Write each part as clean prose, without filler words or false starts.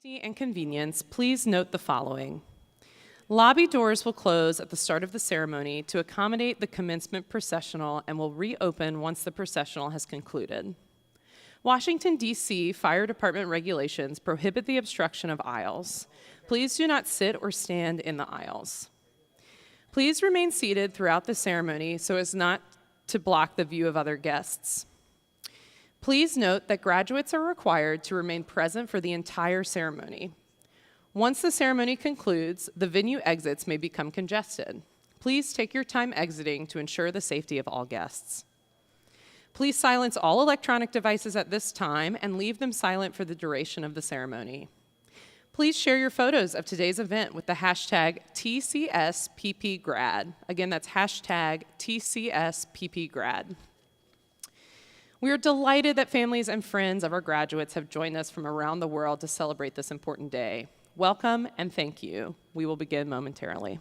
safety and convenience, please note the following. Lobby doors will close at the start of the ceremony to accommodate the commencement processional and will reopen once the processional has concluded. Washington, D.C. Fire Department regulations prohibit the obstruction of aisles. Please do not sit or stand in the aisles. Please remain seated throughout the ceremony so as not to block the view of other guests. Please note that graduates are required to remain present for the entire ceremony. Once the ceremony concludes, the venue exits may become congested. Please take your time exiting to ensure the safety of all guests. Please silence all electronic devices at this time and leave them silent for the duration of the ceremony. Please share your photos of today's event with the hashtag TCSPPGrad. Again, that's hashtag TCSPPGrad. We are delighted that families and friends of our graduates have joined us from around the world to celebrate this important day. Welcome and thank you. We will begin momentarily.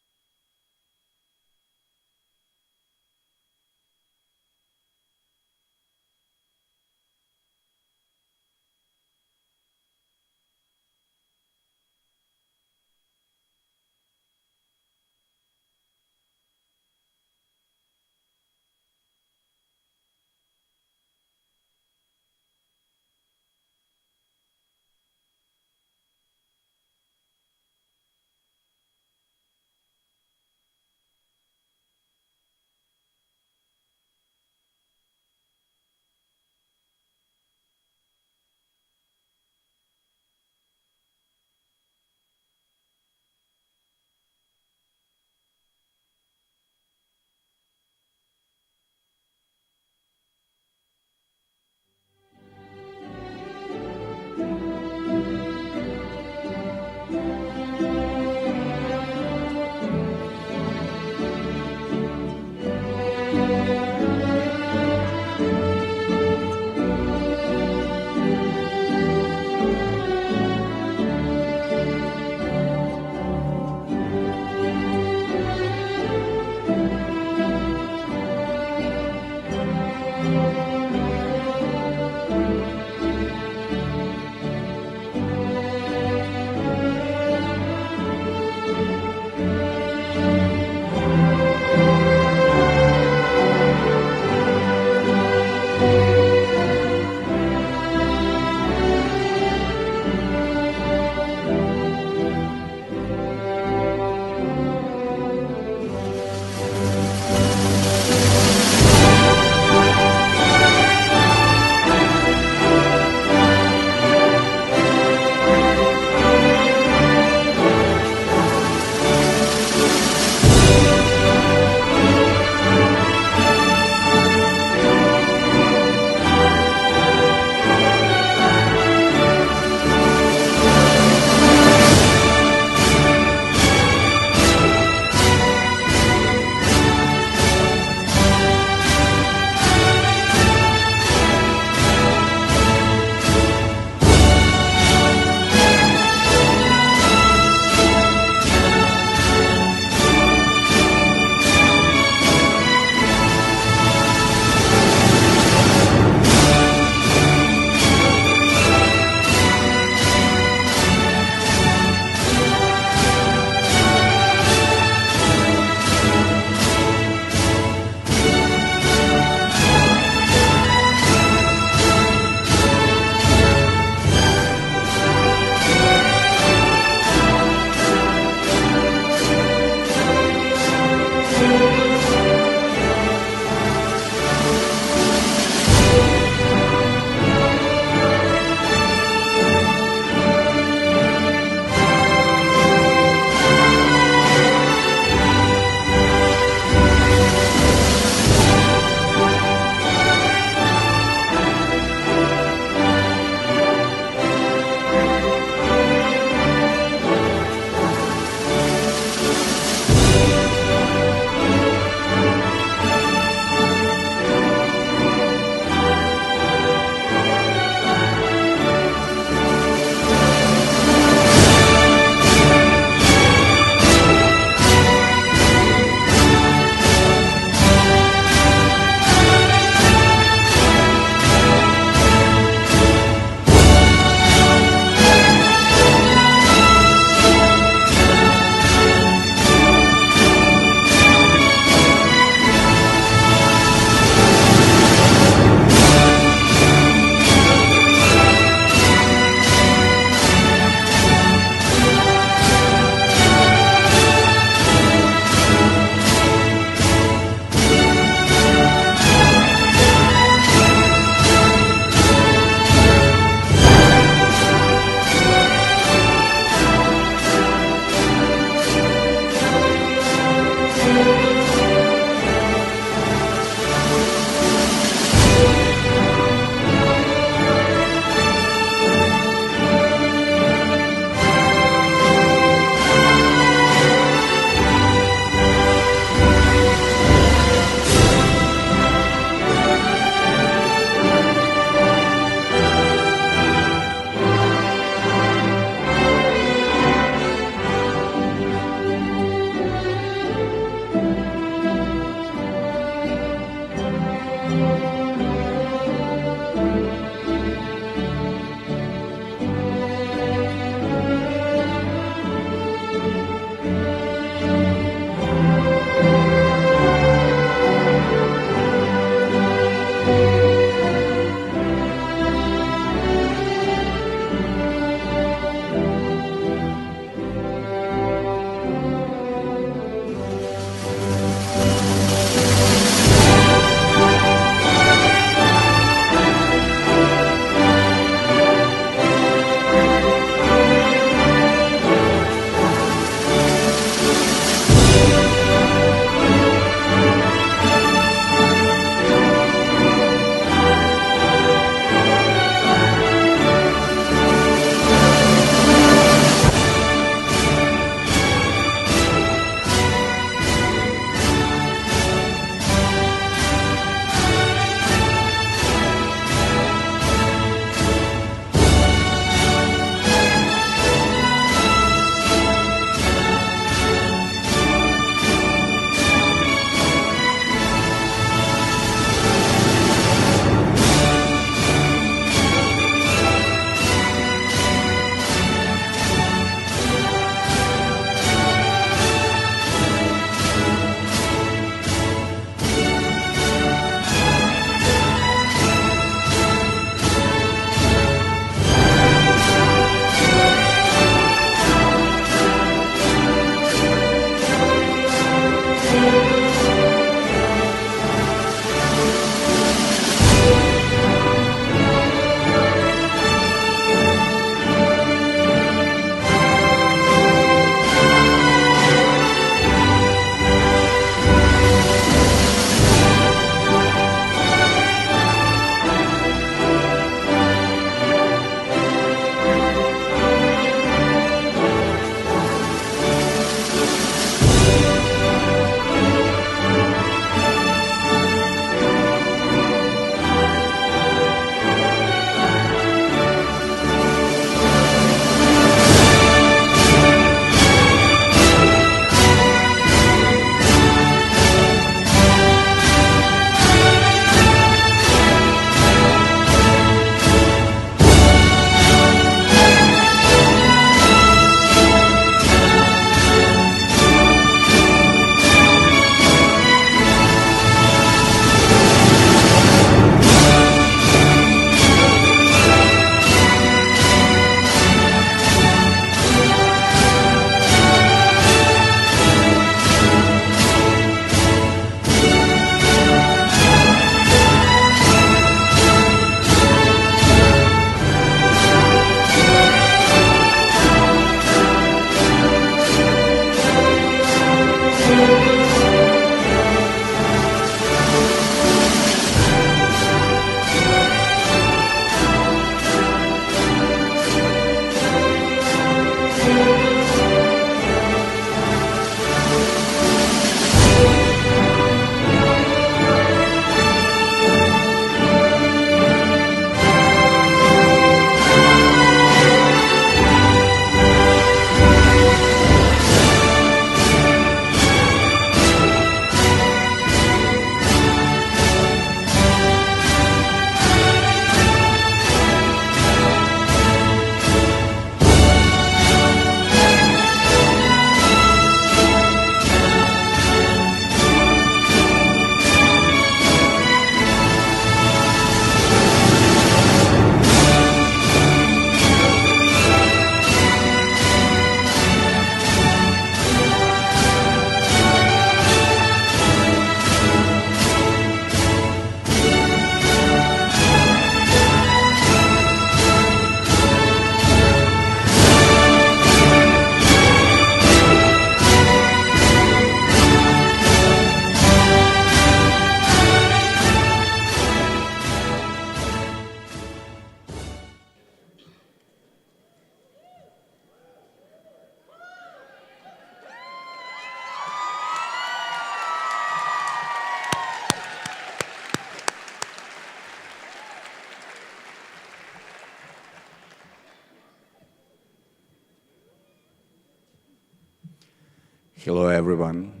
Hello, everyone,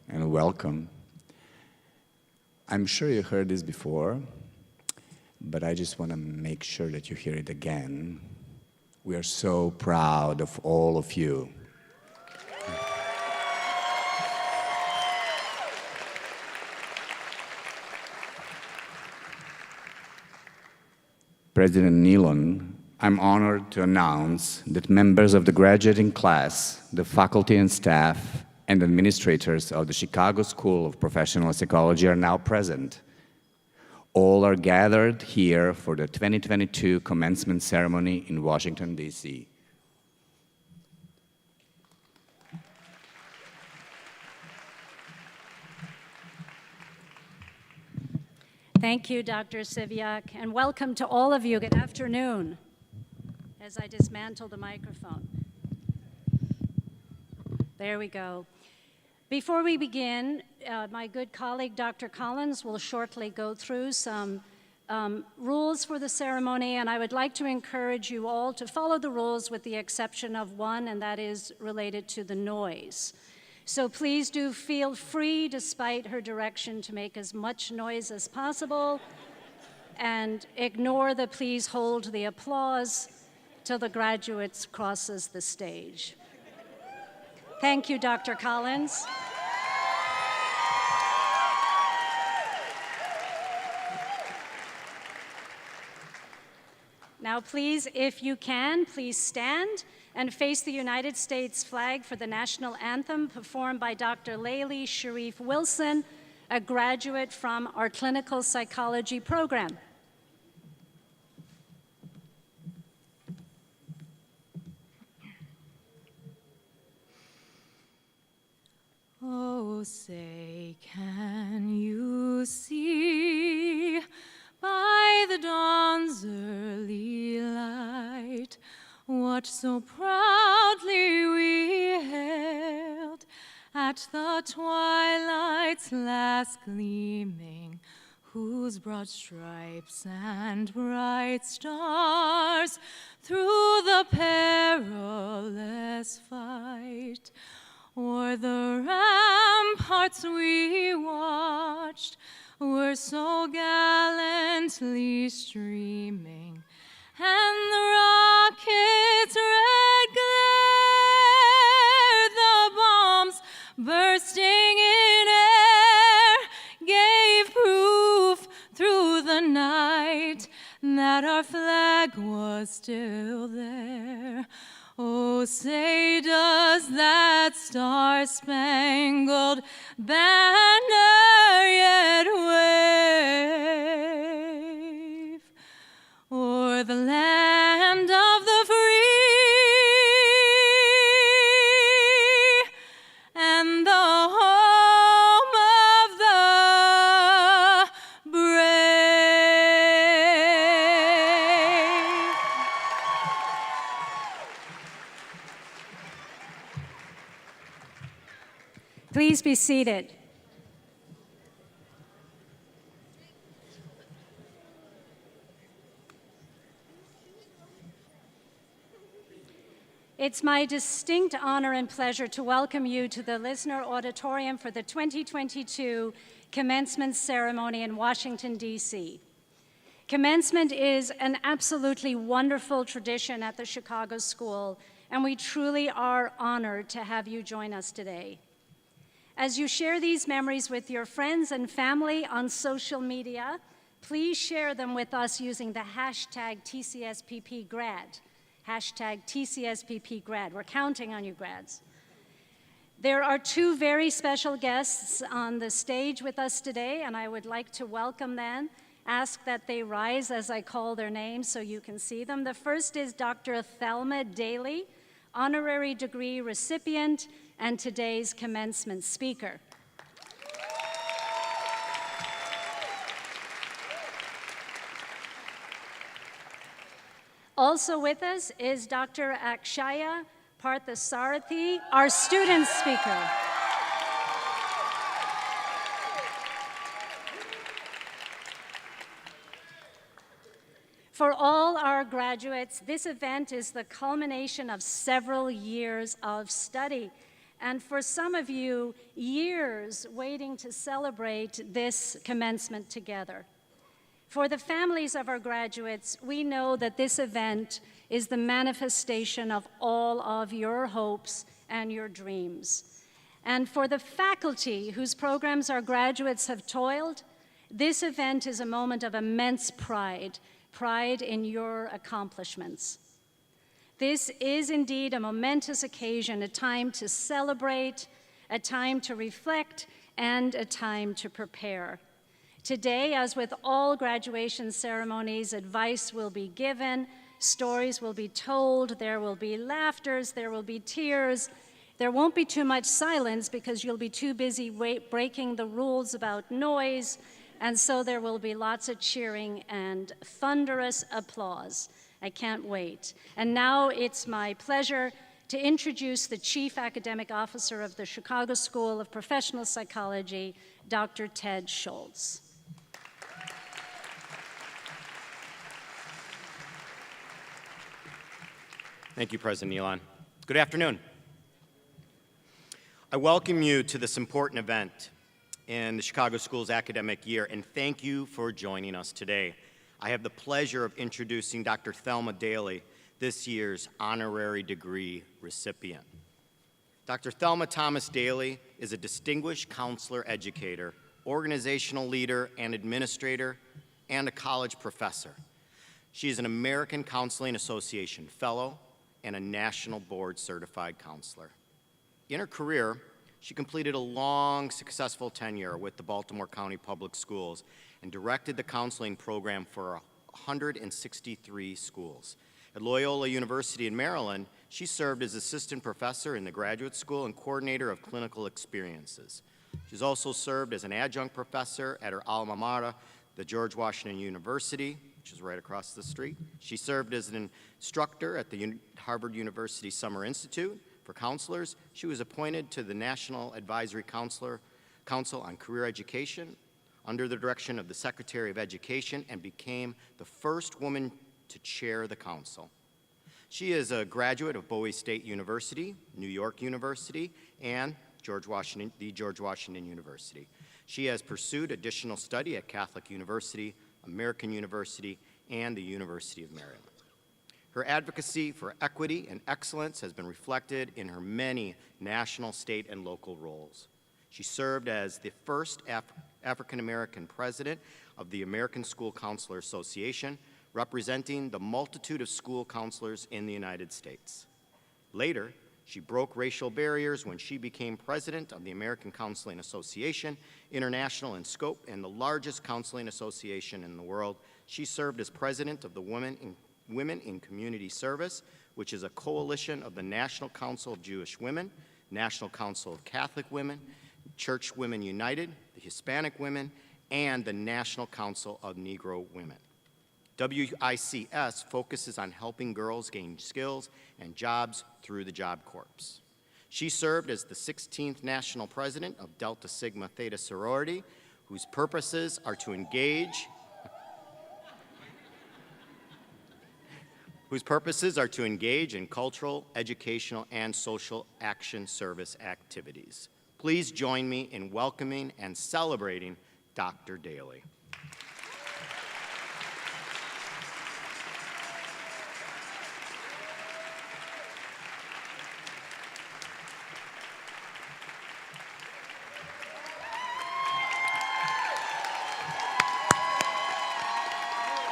and welcome. I'm sure you heard this before, but I just want to make sure that you hear it again. We are so proud of all of you. President Nealon, I'm honored to announce that members of the graduating class, the faculty and staff, and administrators of the Chicago School of Professional Psychology are now present. All are gathered here for the 2022 commencement ceremony in Washington, D.C. Thank you, Dr. Siviak, and welcome to all of you. Good afternoon, as I dismantle the microphone. There we go. Before we begin, my good colleague, Dr. Collins, will shortly go through some rules for the ceremony, and I would like to encourage you all to follow the rules with the exception of one, and that is related to the noise. So please do feel free, despite her direction, to make as much noise as possible, and ignore the please hold the applause till the graduates crosses the stage. Thank you, Dr. Collins. Now please, if you can, please stand and face the United States flag for the national anthem performed by Dr. Layli Sharif Wilson, a graduate from our clinical psychology program. Oh, say, can you see by the dawn's early light what so proudly we hailed at the twilight's last gleaming, whose broad stripes and bright stars through the perilous fight o'er the ramparts we watched were so gallantly streaming, and the rocket's red glare, the bombs bursting in air, gave proof through the night that our flag was still there. Oh, say, does that star-spangled banner yet wave o'er the land of the free and the home of the brave? Please be seated. It's my distinct honor and pleasure to welcome you to the Lisner Auditorium for the 2022 Commencement Ceremony in Washington, D.C. Commencement is an absolutely wonderful tradition at the Chicago School, and we truly are honored to have you join us today. As you share these memories with your friends and family on social media, please share them with us using the hashtag TCSPPgrad. Hashtag TCSPPgrad. We're counting on you, grads. There are two very special guests on the stage with us today, and I would like to welcome them. Ask that they rise as I call their names so you can see them. The first is Dr. Thelma Daly, honorary degree recipient and today's commencement speaker. Also with us is Dr. Akshaya Parthasarathi, our student speaker. For all our graduates, this event is the culmination of several years of study. and for some of you, years waiting to celebrate this commencement together. For the families of our graduates, we know that this event is the manifestation of all of your hopes and your dreams. And for the faculty whose programs our graduates have toiled, this event is a moment of immense pride, pride in your accomplishments. This is indeed a momentous occasion, a time to celebrate, a time to reflect, and a time to prepare. Today, as with all graduation ceremonies, advice will be given, stories will be told, there will be laughters, there will be tears. There won't be too much silence because you'll be too busy breaking the rules about noise, and so there will be lots of cheering and thunderous applause. I can't wait. And now it's my pleasure to introduce the Chief Academic Officer of the Chicago School of Professional Psychology, Dr. Ted Schultz. Thank you, President Elon. Good afternoon. I welcome you to this important event in the Chicago School's academic year, and thank you for joining us today. I have the pleasure of introducing Dr. Thelma Daly, this year's honorary degree recipient. Dr. Thelma Thomas Daly is a distinguished counselor educator, organizational leader and administrator, and a college professor. She is an American Counseling Association fellow and a National Board certified counselor. In her career, she completed a long, successful tenure with the Baltimore County Public Schools and directed the counseling program for 163 schools. At Loyola University in Maryland, she served as assistant professor in the graduate school and coordinator of clinical experiences. She's also served as an adjunct professor at her alma mater, the George Washington University, which is right across the street. She served as an instructor at the Harvard University Summer Institute for counselors. She was appointed to the National Advisory Council on Career Education under the direction of the Secretary of Education and became the first woman to chair the council. She is a graduate of Bowie State University, New York University, and the George Washington University. She has pursued additional study at Catholic University, American University, and the University of Maryland. Her advocacy for equity and excellence has been reflected in her many national, state, and local roles. She served as the first African-American president of the American School Counselor Association, representing the multitude of school counselors in the United States. Later, she broke racial barriers when she became president of the American Counseling Association, international in scope and the largest counseling association in the world. She served as president of the Women in Community Service, which is a coalition of the National Council of Jewish Women, National Council of Catholic Women, Church Women United, the Hispanic Women, and the National Council of Negro Women. WICS focuses on helping girls gain skills and jobs through the Job Corps. She served as the 16th national president of Delta Sigma Theta sorority, whose purposes are to engage in cultural, educational, and social action service activities. Please join me in welcoming and celebrating Dr. Daly.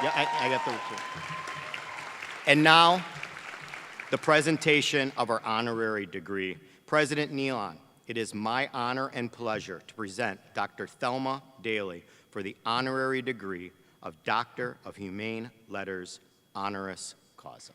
Yeah, I got the. And now, the presentation of our honorary degree. President Elon, it is my honor and pleasure to present Dr. Thelma Daly for the honorary degree of Doctor of Humane Letters, honoris causa.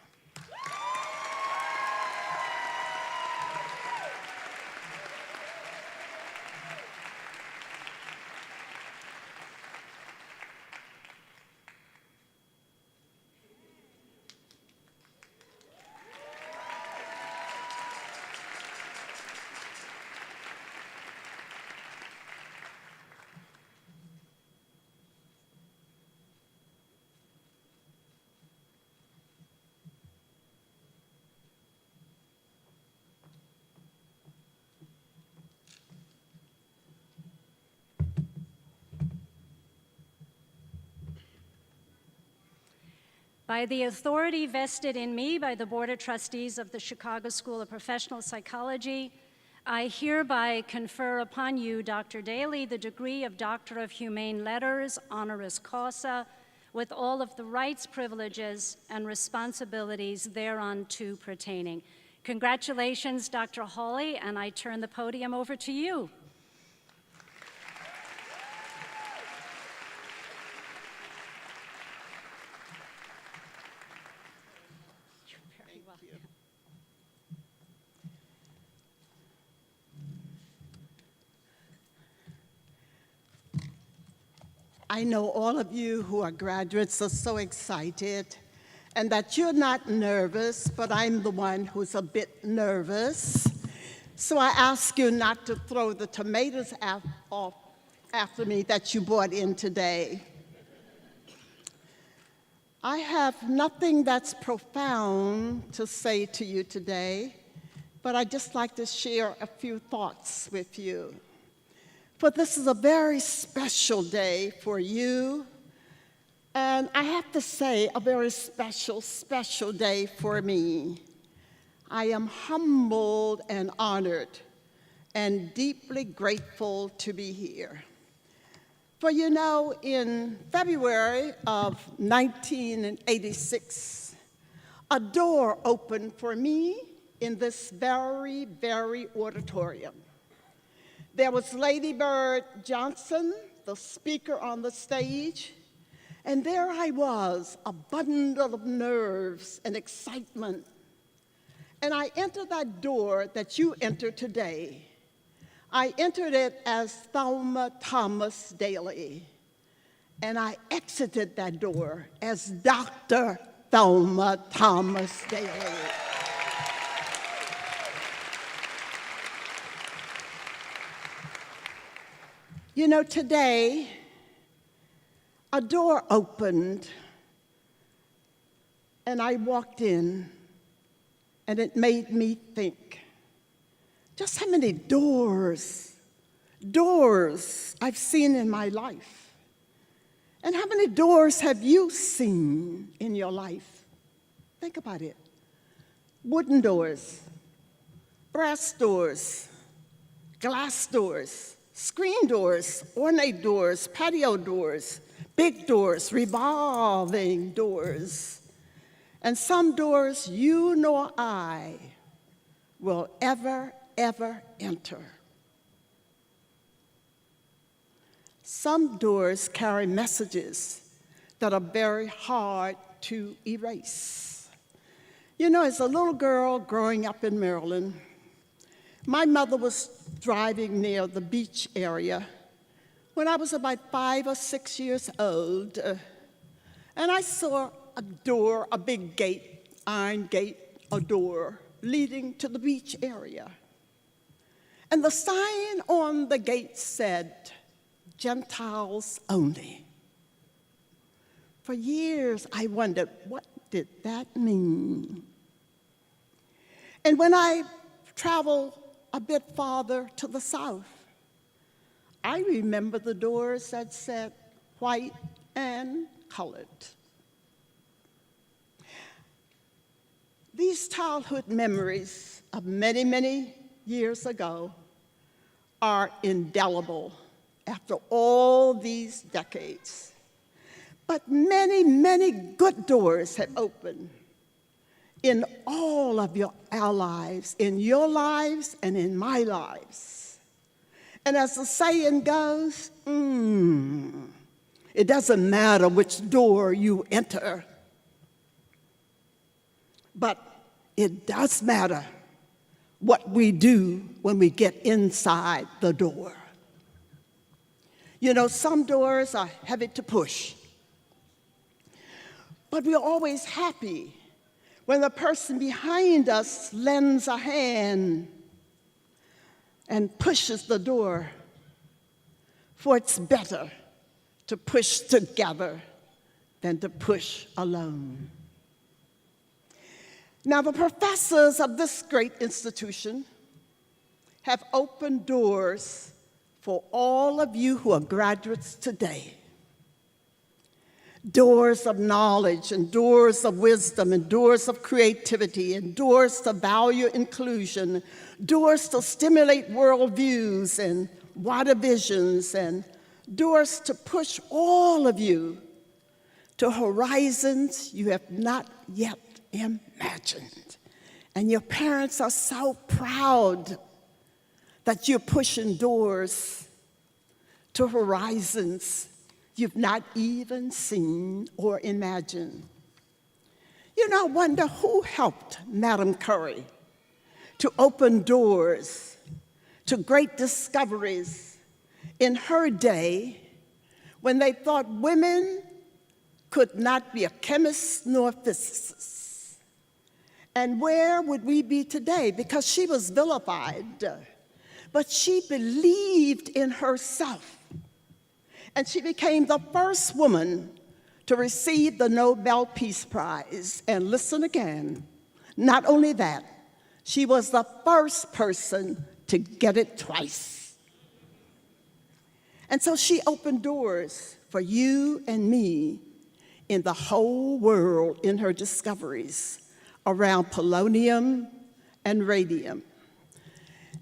By the authority vested in me by the Board of Trustees of the Chicago School of Professional Psychology, I hereby confer upon you, Dr. Daly, the degree of Doctor of Humane Letters, honoris causa, with all of the rights, privileges, and responsibilities thereunto pertaining. Congratulations, Dr. Hawley, and I turn the podium over to you. I know all of you who are graduates are so excited and that you're not nervous, but I'm the one who's a bit nervous. So I ask you not to throw the tomatoes off after me that you brought in today. I have nothing that's profound to say to you today, but I'd just like to share a few thoughts with you. For this is a very special day for you, and I have to say, a very special, special day for me. I am humbled and honored and deeply grateful to be here. For you know, in February of 1986, a door opened for me in this very, very auditorium. There was Lady Bird Johnson, the speaker on the stage, and there I was, a bundle of nerves and excitement. And I entered that door that you enter today. I entered it as Thelma Thomas Daly, and I exited that door as Dr. Thelma Thomas Daly. You know, today, a door opened, and I walked in, and it made me think, just how many doors I've seen in my life. And how many doors have you seen in your life? Think about it. Wooden doors, brass doors, glass doors, screen doors, ornate doors, patio doors, big doors, revolving doors. And some doors you nor I will ever enter. Some doors carry messages that are very hard to erase. You know, as a little girl growing up in Maryland, my mother was driving near the beach area when I was about 5 or 6 years old, and I saw a door, a big gate, iron gate, a door leading to the beach area. And the sign on the gate said, "Gentiles only." For years, I wondered, what did that mean? And when I traveled a bit farther to the south, I remember the doors that said white and colored. These childhood memories of many, many years ago are indelible after all these decades. But many, many good doors have opened in all of our lives, in your lives and in my lives. And as the saying goes, it doesn't matter which door you enter, but it does matter what we do when we get inside the door. You know, some doors are heavy to push, but we're always happy when the person behind us lends a hand and pushes the door, for it's better to push together than to push alone. Now, the professors of this great institution have opened doors for all of you who are graduates today. Doors of knowledge and doors of wisdom and doors of creativity and doors to value inclusion, doors to stimulate worldviews and wider visions, and doors to push all of you to horizons you have not yet imagined. And your parents are so proud that you're pushing doors to horizons you've not even seen or imagined. You know, I wonder who helped Madam Curry to open doors to great discoveries in her day when they thought women could not be a chemist nor a physicist. And where would we be today? Because she was vilified, but she believed in herself. And she became the first woman to receive the Nobel Peace Prize. And listen again, not only that, she was the first person to get it twice. And so she opened doors for you and me in the whole world in her discoveries around polonium and radium.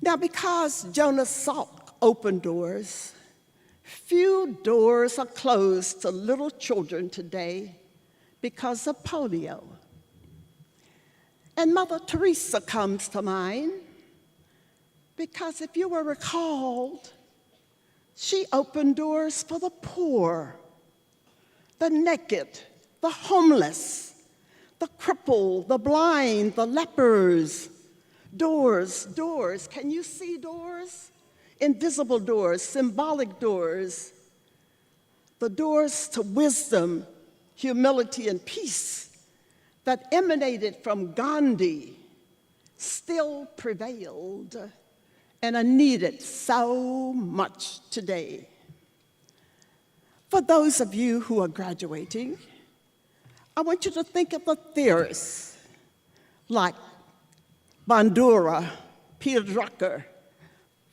Now, because Jonas Salk opened doors, few doors are closed to little children today because of polio. And Mother Teresa comes to mind because if you will recall, she opened doors for the poor, the naked, the homeless, the crippled, the blind, the lepers. Doors, doors. Can you see doors? Invisible doors, symbolic doors. The doors to wisdom, humility, and peace that emanated from Gandhi still prevailed and are needed so much today. For those of you who are graduating, I want you to think of the theorists like Bandura, Peter Drucker,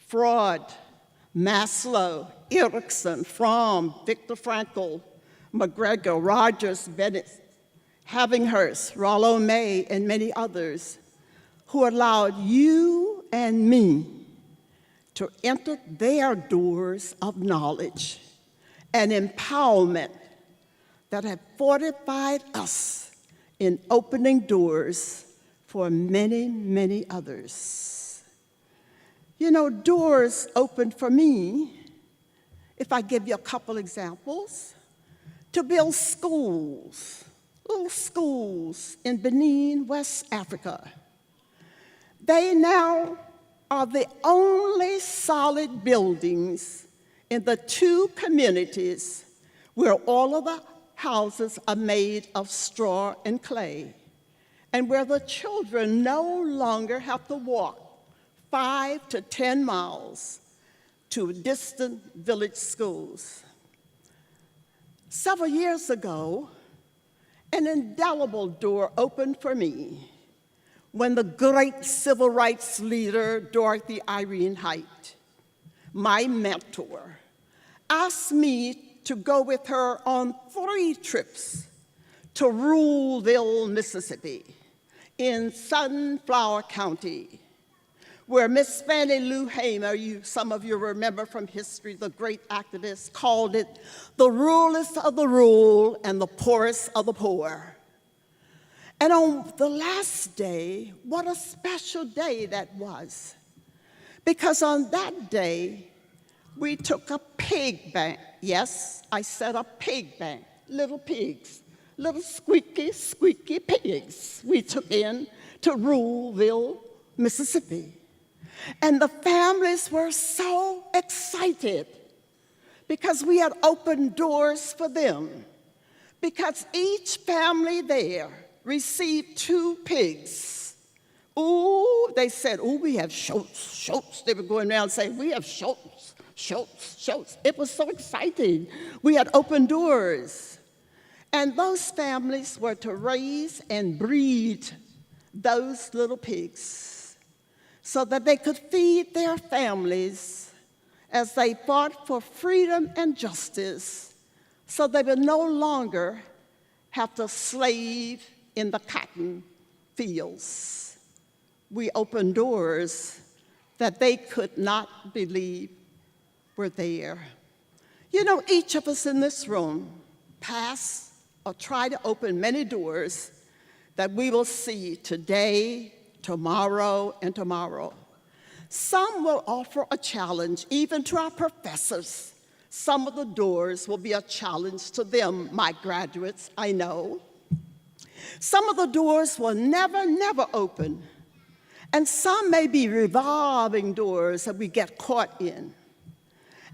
Freud, Maslow, Erikson, Fromm, Viktor Frankl, McGregor, Rogers, Bennett, Havinghurst, Rollo May, and many others who allowed you and me to enter their doors of knowledge and empowerment that have fortified us in opening doors for many, many others. You know, doors opened for me, if I give you a couple examples, to build schools, little schools in Benin, West Africa. They now are the only solid buildings in the two communities where all of the houses are made of straw and clay, and where the children no longer have to walk 5 to 10 miles to distant village schools. Several years ago, an indelible door opened for me when the great civil rights leader, Dorothy Irene Height, my mentor, asked me to go with her on 3 trips to Ruleville, Mississippi, in Sunflower County, where Miss Fannie Lou Hamer, some of you remember from history, the great activist, called it the ruralest of the rural and the poorest of the poor. And on the last day, what a special day that was. Because on that day, we took a pig bank. Yes, I said a pig bank, little pigs, little squeaky, squeaky pigs we took in to Ruleville, Mississippi. And the families were so excited because we had opened doors for them. Because each family there received 2 pigs. Ooh, they said, ooh, we have shoats. They were going around saying, we have shoats. It was so exciting. We had opened doors. And those families were to raise and breed those little pigs so that they could feed their families as they fought for freedom and justice so they will no longer have to slave in the cotton fields. We opened doors that they could not believe were there. You know, each of us in this room pass or try to open many doors that we will see today, tomorrow, and tomorrow. Some will offer a challenge even to our professors. Some of the doors will be a challenge to them, my graduates, I know. Some of the doors will never, never open. And some may be revolving doors that we get caught in.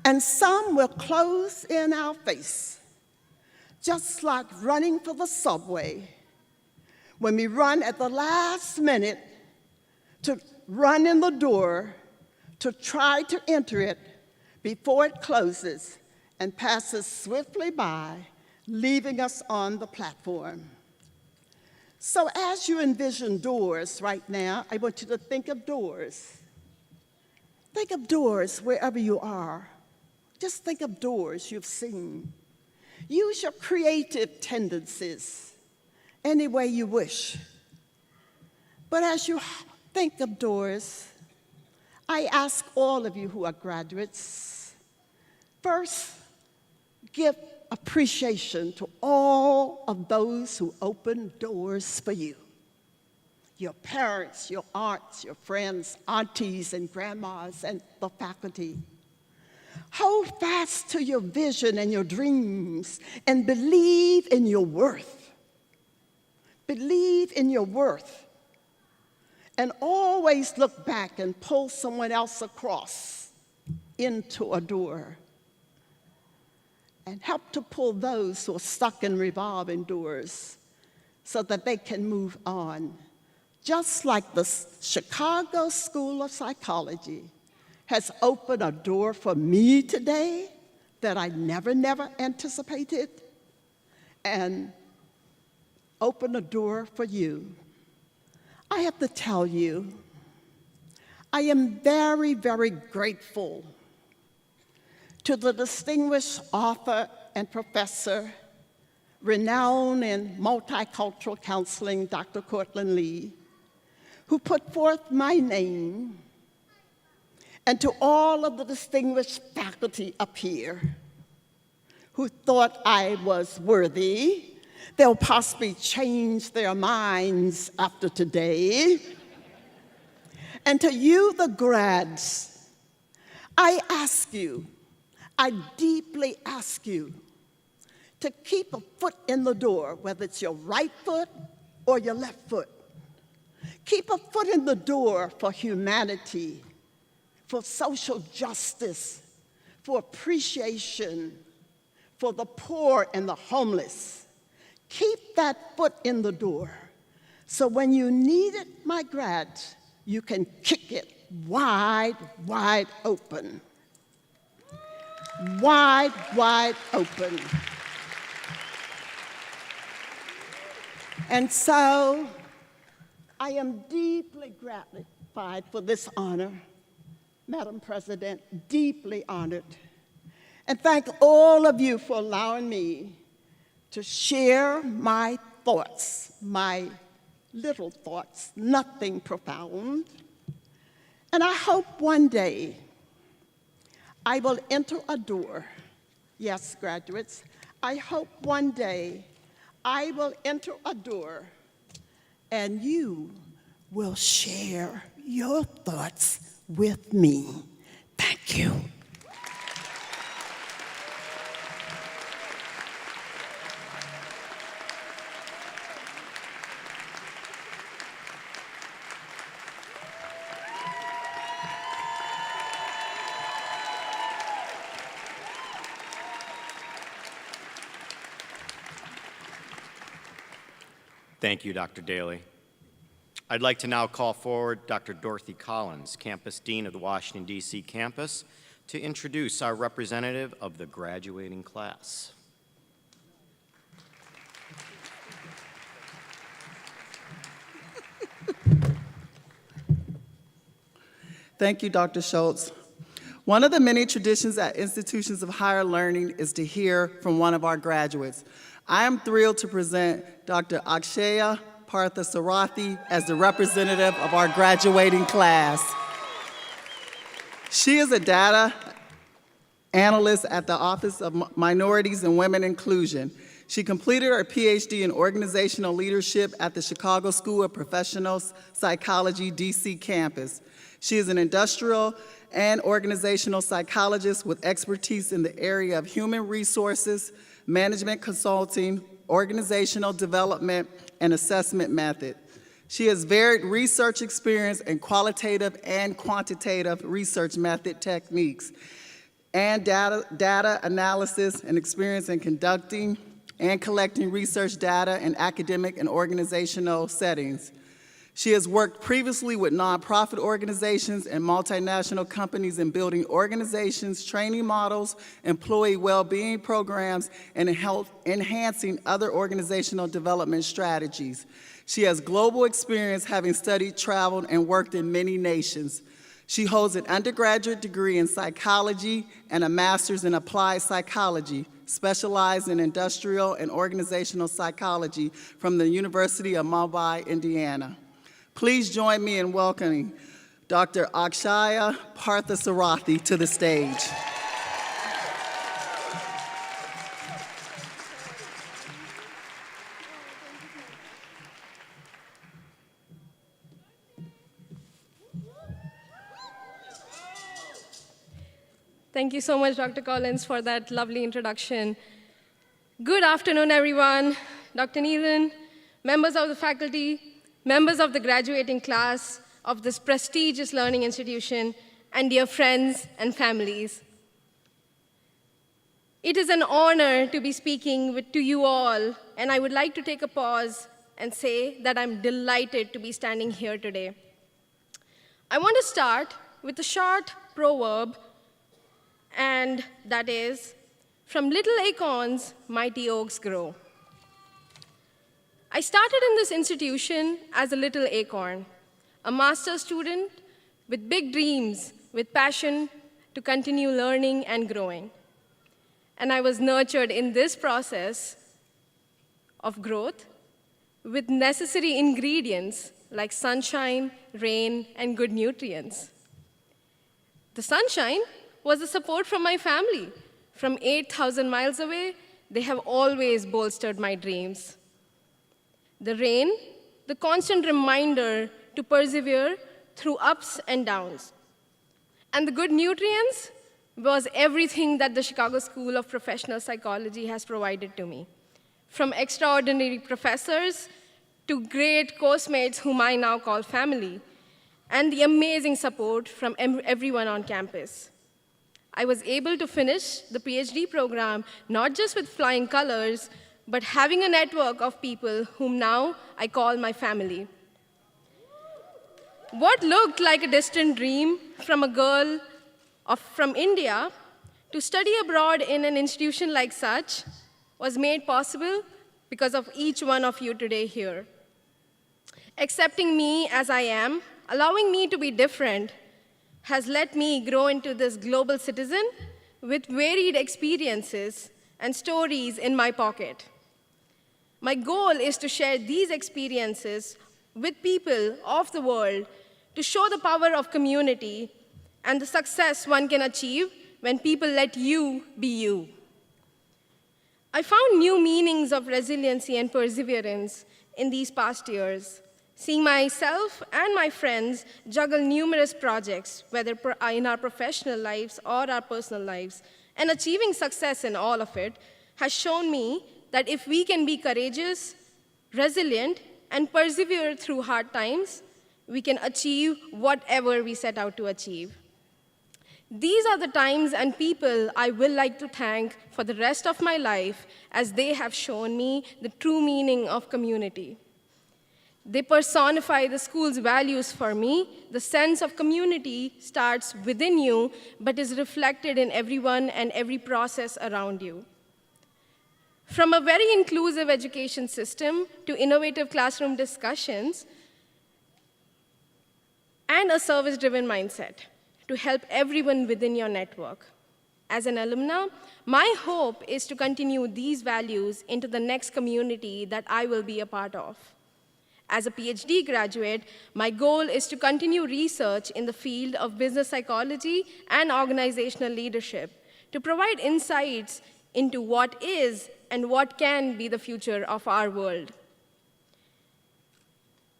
And some will close in our face, just like running for the subway. When we run at the last minute to run in the door to try to enter it before it closes and passes swiftly by, leaving us on the platform. So as you envision doors right now, I want you to think of doors. Think of doors wherever you are. Just think of doors you've seen. Use your creative tendencies any way you wish. But as you think of doors, I ask all of you who are graduates, first, give appreciation to all of those who open doors for you. Your parents, your aunts, your friends, aunties, and grandmas, and the faculty. Hold fast to your vision and your dreams and believe in your worth. Believe in your worth. And always look back and pull someone else across into a door. And help to pull those who are stuck in revolving doors so that they can move on. Just like the Chicago School of Psychology has opened a door for me today that I never anticipated, and opened a door for you. I have to tell you, I am very, very grateful to the distinguished author and professor, renowned in multicultural counseling, Dr. Cortland Lee, who put forth my name, and to all of the distinguished faculty up here who thought I was worthy. They'll possibly change their minds after today. And to you, the grads, I ask you, I deeply ask you to keep a foot in the door, whether it's your right foot or your left foot. Keep a foot in the door for humanity, for social justice, for appreciation, for the poor and the homeless. Keep that foot in the door so when you need it, my grads, you can kick it wide, wide open. Wide, wide open. And so I am deeply gratified for this honor, Madam President, deeply honored. And thank all of you for allowing me to share my thoughts, my little thoughts, nothing profound. And I hope one day I will enter a door. Yes, graduates, I hope one day I will enter a door and you will share your thoughts with me. Thank you. Thank you, Dr. Daly. I'd like to now call forward Dr. Dorothy Collins, Campus Dean of the Washington, D.C. campus, to introduce our representative of the graduating class. Thank you, Dr. Schultz. One of the many traditions at institutions of higher learning is to hear from one of our graduates. I am thrilled to present Dr. Akshaya Parthasarathi as the representative of our graduating class. She is a data analyst at the Office of Minorities and Women Inclusion. She completed her PhD in organizational leadership at the Chicago School of Professional Psychology DC campus. She is an industrial and organizational psychologist with expertise in the area of human resources, management consulting, organizational development, and assessment method. She has varied research experience in qualitative and quantitative research method techniques, and data analysis and experience in conducting and collecting research data in academic and organizational settings. She has worked previously with nonprofit organizations and multinational companies in building organizations, training models, employee well-being programs, and enhancing other organizational development strategies. She has global experience, having studied, traveled, and worked in many nations. She holds an undergraduate degree in psychology and a master's in applied psychology, specialized in industrial and organizational psychology from the University of Mumbai, Indiana. Please join me in welcoming Dr. Akshaya Parthasarathi to the stage. Thank you so much, Dr. Collins, for that lovely introduction. Good afternoon, everyone. Dr. Neelan, members of the faculty, members of the graduating class of this prestigious learning institution, and dear friends and families. It is an honor to be speaking to you all, and I would like to take a pause and say that I'm delighted to be standing here today. I want to start with a short proverb, and that is, "From little acorns, mighty oaks grow." I started in this institution as a little acorn, a master's student with big dreams, with passion to continue learning and growing. And I was nurtured in this process of growth with necessary ingredients like sunshine, rain, and good nutrients. The sunshine was the support from my family. From 8,000 miles away, they have always bolstered my dreams. The rain, the constant reminder to persevere through ups and downs. And the good nutrients was everything that the Chicago School of Professional Psychology has provided to me. From extraordinary professors to great course mates whom I now call family, and the amazing support from everyone on campus. I was able to finish the PhD program not just with flying colors, but having a network of people whom now I call my family. What looked like a distant dream from a girl from India to study abroad in an institution like such was made possible because of each one of you today here. Accepting me as I am, allowing me to be different, has let me grow into this global citizen with varied experiences and stories in my pocket. My goal is to share these experiences with people of the world to show the power of community and the success one can achieve when people let you be you. I found new meanings of resiliency and perseverance in these past years, seeing myself and my friends juggle numerous projects, whether in our professional lives or our personal lives, and achieving success in all of it has shown me that if we can be courageous, resilient, and persevere through hard times, we can achieve whatever we set out to achieve. These are the times and people I will like to thank for the rest of my life, as they have shown me the true meaning of community. They personify the school's values for me. The sense of community starts within you, but is reflected in everyone and every process around you. From a very inclusive education system to innovative classroom discussions and a service-driven mindset, to help everyone within your network. As an alumna, my hope is to continue these values into the next community that I will be a part of. As a PhD graduate, my goal is to continue research in the field of business psychology and organizational leadership to provide insights into what is and what can be the future of our world.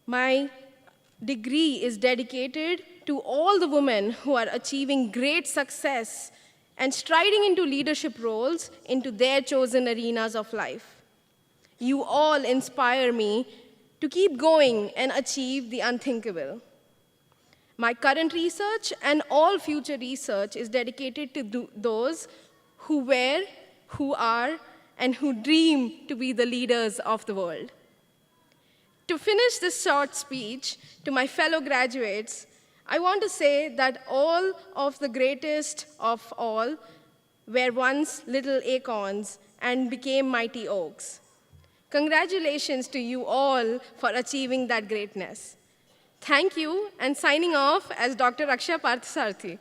My degree is dedicated to all the women who are achieving great success and striding into leadership roles into their chosen arenas of life. You all inspire me to keep going and achieve the unthinkable. My current research and all future research is dedicated to those who were, who are, and who dream to be the leaders of the world. To finish this short speech to my fellow graduates, I want to say that all of the greatest of all were once little acorns and became mighty oaks. Congratulations to you all for achieving that greatness. Thank you, and signing off as Dr. Akshay Parthasarathi.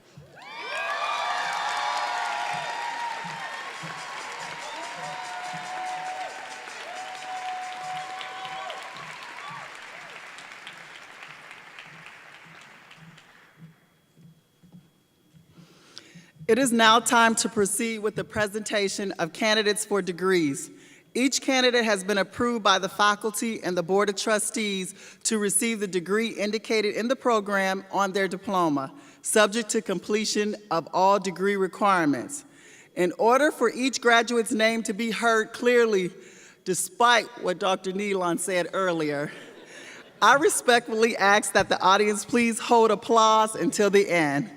It is now time to proceed with the presentation of candidates for degrees. Each candidate has been approved by the faculty and the Board of Trustees to receive the degree indicated in the program on their diploma, subject to completion of all degree requirements. In order for each graduate's name to be heard clearly, despite what Dr. Nealon said earlier, I respectfully ask that the audience please hold applause until the end.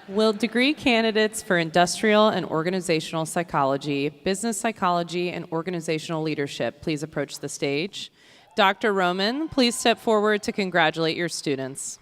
Will degree candidates for industrial and organizational psychology, business psychology, and organizational leadership please approach the stage? Dr. Roman, please step forward to congratulate your students.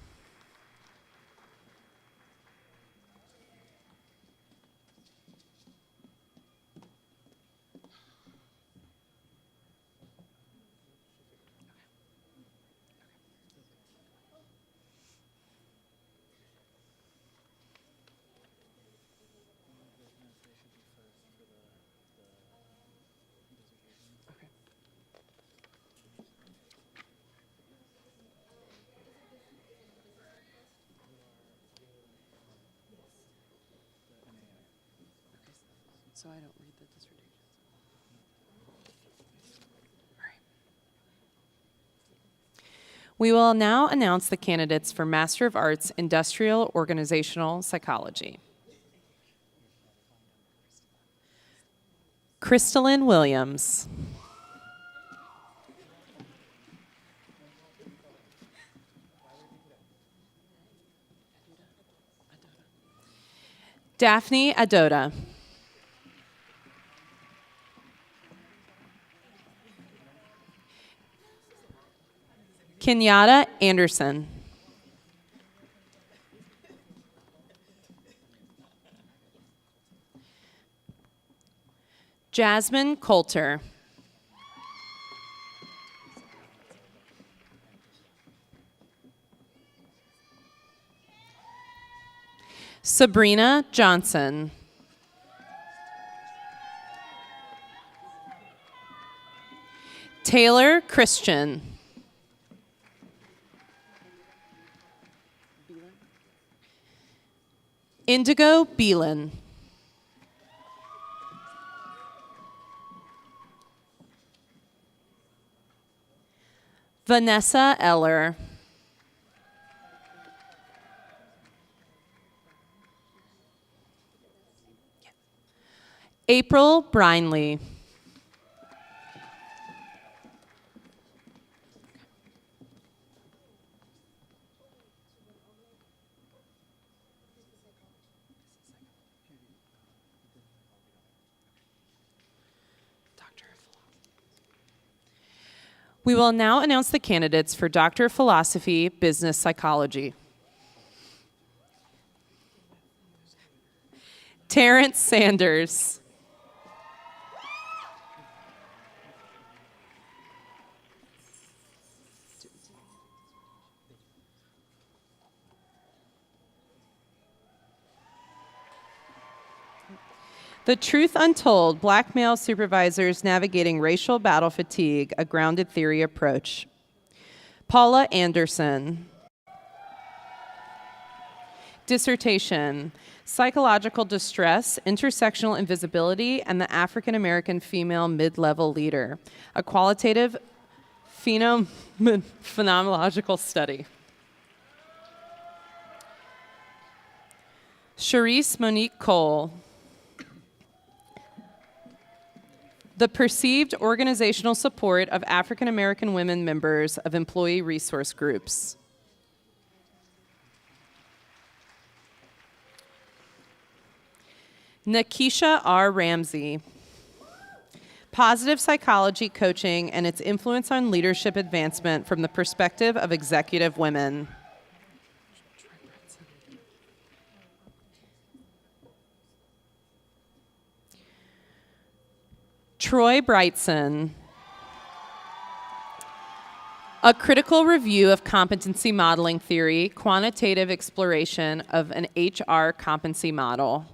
So I don't read the dissertation. All right. We will now announce the candidates for Master of Arts, Industrial Organizational Psychology. Crystalline Williams. Daphne Adota. Kenyatta Anderson. Jasmine Coulter. Sabrina Johnson. Taylor Christian. Indigo Beelan. Vanessa Eller. April Brinley. We will now announce the candidates for Doctor of Philosophy, Business Psychology. Terrence Sanders. The Truth Untold, Black Male Supervisors Navigating Racial Battle Fatigue, a Grounded Theory Approach. Paula Anderson. Dissertation, Psychological Distress, Intersectional Invisibility, and the African American Female Mid-Level Leader, a Qualitative Phenomenological Study. Charisse Monique Cole. The Perceived Organizational Support of African American Women Members of Employee Resource Groups. Nakisha R. Ramsey. Positive Psychology Coaching and its Influence on Leadership Advancement from the Perspective of Executive Women. Troy Brightson. A Critical Review of Competency Modeling Theory, Quantitative Exploration of an HR Competency Model.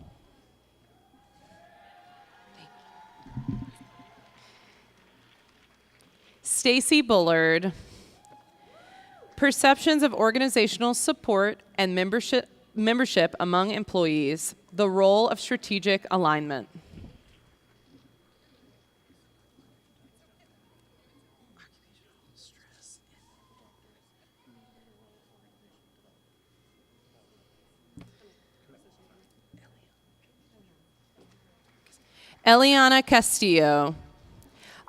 Stacy Bullard. Perceptions of Organizational Support and membership among Employees, the Role of Strategic Alignment. Eliana Castillo.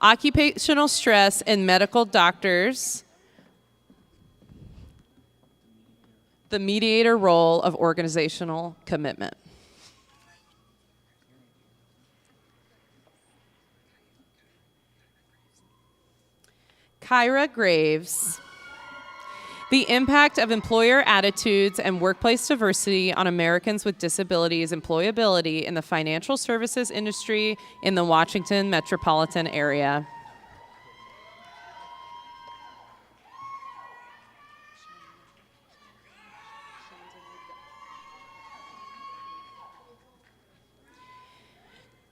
Occupational stress in medical doctors, the mediator role of organizational commitment. Kyra Graves. The impact of employer attitudes and workplace diversity on Americans with disabilities' employability in the financial services industry in the Washington metropolitan area.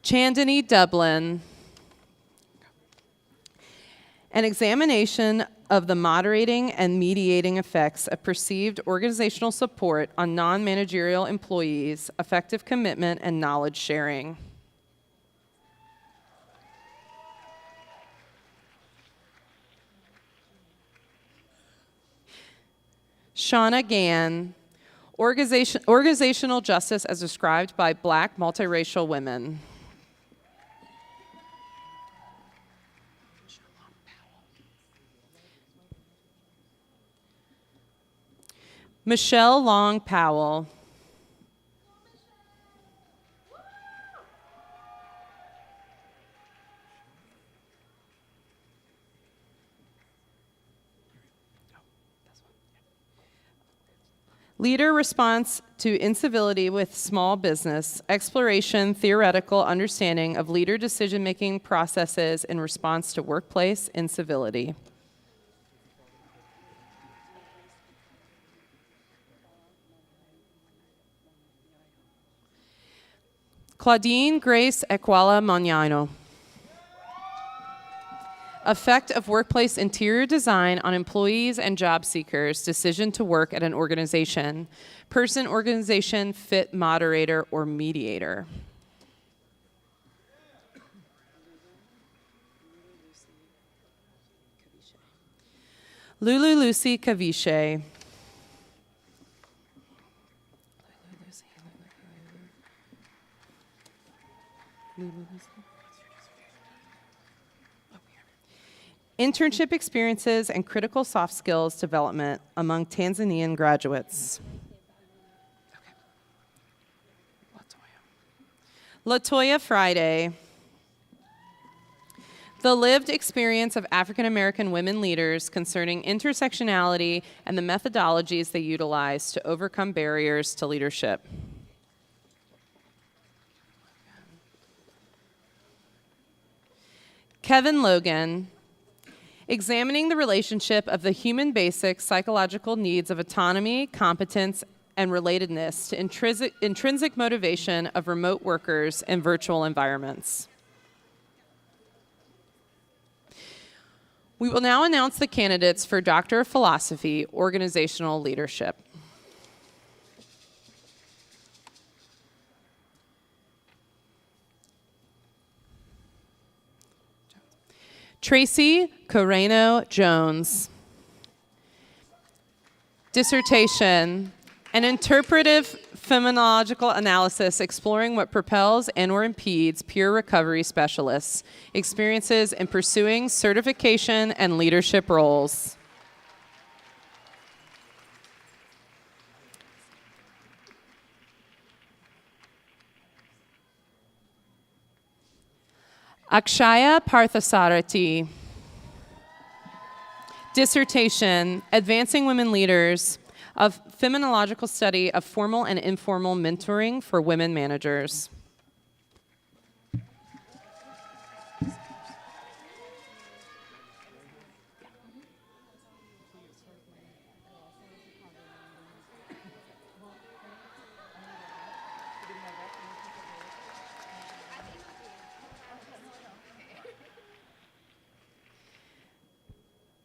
Chandani Dublin. An examination of the moderating and mediating effects of perceived organizational support on non-managerial employees, effective commitment, and knowledge sharing. Shauna Gann, organizational justice as described by Black multiracial women. Michelle Long Powell. Leader response to incivility with small business, exploration, theoretical understanding of leader decision-making processes in response to workplace incivility. Claudine Grace Equala Magnano. Effect of workplace interior design on employees and job seekers' decision to work at an organization. Person, organization, fit, moderator, or mediator. Lulu Lucy Kavishe. Internship experiences and critical soft skills development among Tanzanian graduates. Latoya Friday. The lived experience of African American women leaders concerning intersectionality and the methodologies they utilize to overcome barriers to leadership. Kevin Logan. Examining the relationship of the human basic psychological needs of autonomy, competence, and relatedness to intrinsic motivation of remote workers in virtual environments. We will now announce the candidates for Doctor of Philosophy, Organizational Leadership. Tracy Correno-Jones. Dissertation, an interpretive phenomenological analysis exploring what propels and/or impedes peer recovery specialists' experiences in pursuing certification and leadership roles. Akshaya Parthasarathi. Dissertation, Advancing Women Leaders, of Phenomenological Study of Formal and Informal Mentoring for Women Managers.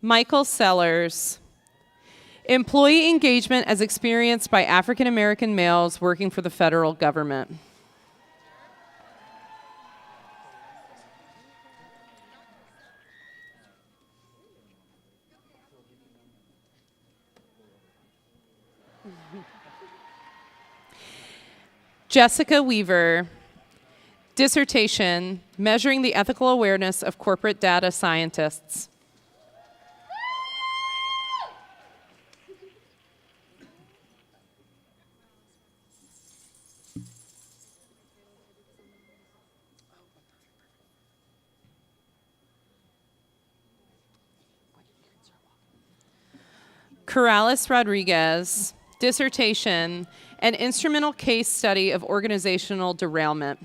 Michael Sellers. Employee engagement as experienced by African American males working for the federal government. Jessica Weaver. Dissertation, Measuring the Ethical Awareness of Corporate Data Scientists. Corrales Rodriguez, dissertation, an instrumental case study of organizational derailment.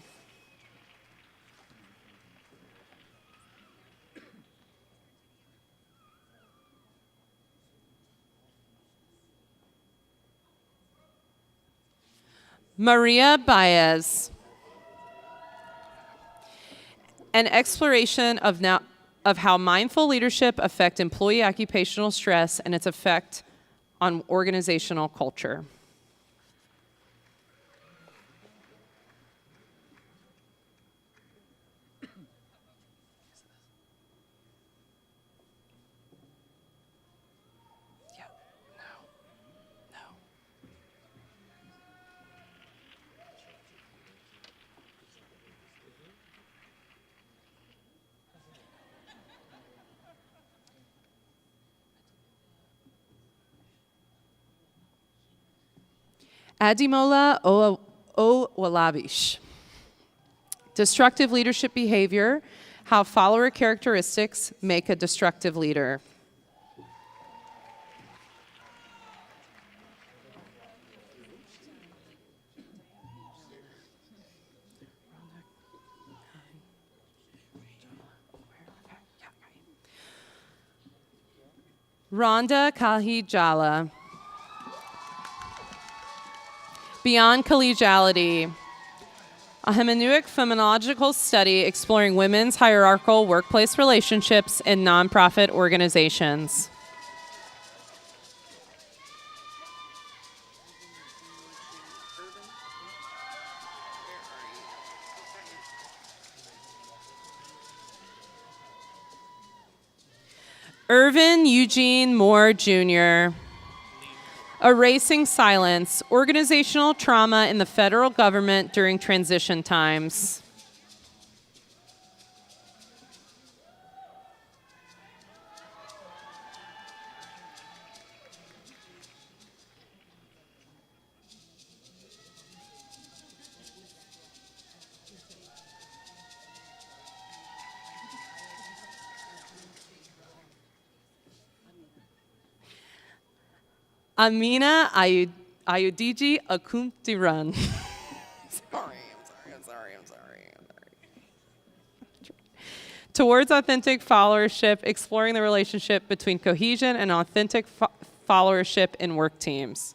Maria Baez, an exploration of how mindful leadership affects employee occupational stress and its effect on organizational culture. Adimola Owalabish. Destructive leadership behavior, how follower characteristics make a destructive leader. Rhonda Kahijala. Beyond Collegiality, a hermeneutic phenomenological study exploring women's hierarchical workplace relationships in nonprofit organizations. Irvin Eugene Moore, Jr., Erasing Silence, Organizational Trauma in the Federal Government During Transition Times. Amina Ayudiji Akumtiran. I'm sorry. Towards authentic followership, exploring the relationship between cohesion and authentic followership in work teams.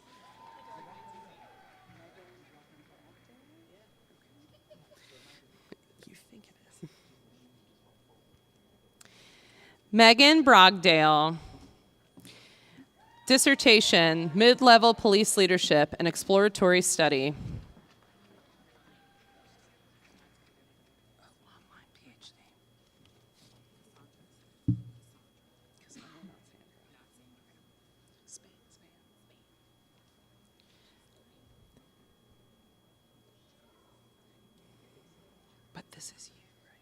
Megan Brogdale. Dissertation, Mid-Level Police Leadership, an Exploratory Study. But this is you, right?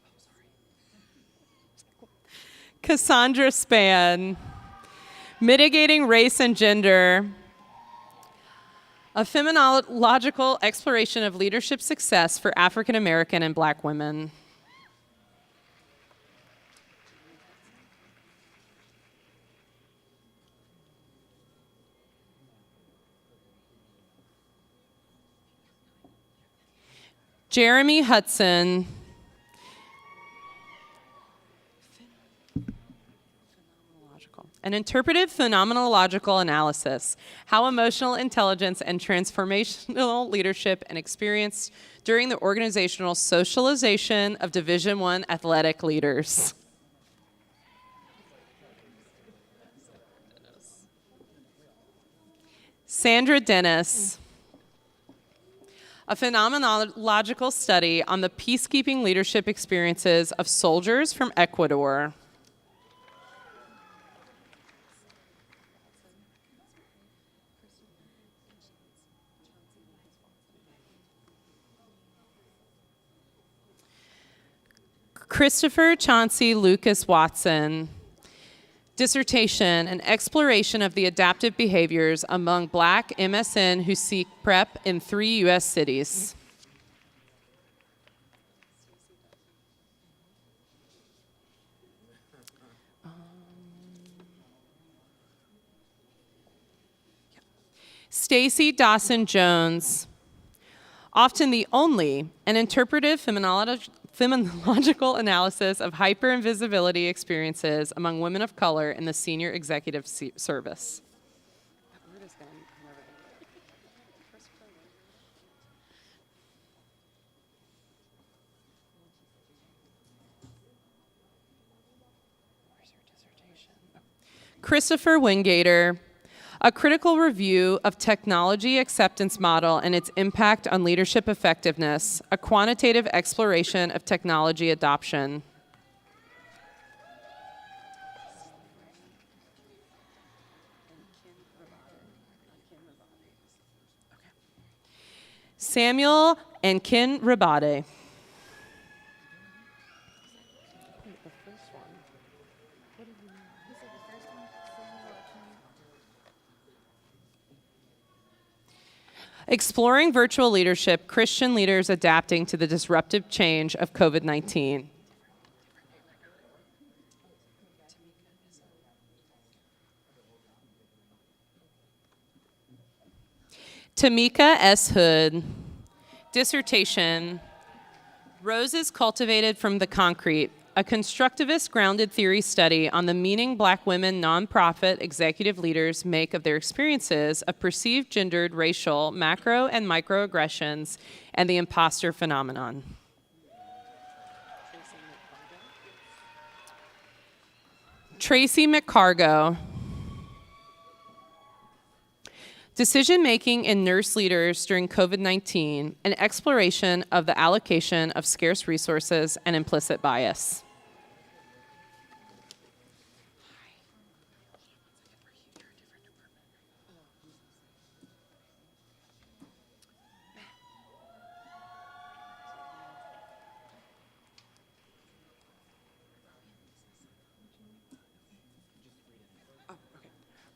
Oh, sorry. Cassandra Spann. Mitigating Race and Gender, a phenomenological exploration of leadership success for African American and Black women. Jeremy Hudson. An interpretive phenomenological analysis, how emotional intelligence and transformational leadership and experience during the organizational socialization of Division I athletic leaders. Sandra Dennis. A phenomenological study on the peacekeeping leadership experiences of soldiers from Ecuador. Christopher Chauncey Lucas Watson. Dissertation, an exploration of the adaptive behaviors among Black MSN who seek prep in 3 U.S. cities. Stacy Dawson Jones. Often the only, an interpretive phenomenological analysis of hyper-invisibility experiences among women of color in the senior executive service. Christopher Wingater. A critical review of technology acceptance model and its impact on leadership effectiveness, a quantitative exploration of technology adoption. Samuel and Kin Rabade. Exploring virtual leadership, Christian leaders adapting to the disruptive change of COVID-19. Tamika S. Hood. Dissertation, Roses Cultivated from the Concrete, a constructivist grounded theory study on the meaning Black women nonprofit executive leaders make of their experiences of perceived gendered, racial, macro, and microaggressions and the imposter phenomenon. Tracy McCargo. Decision-making in nurse leaders during COVID-19, an exploration of the allocation of scarce resources and implicit bias.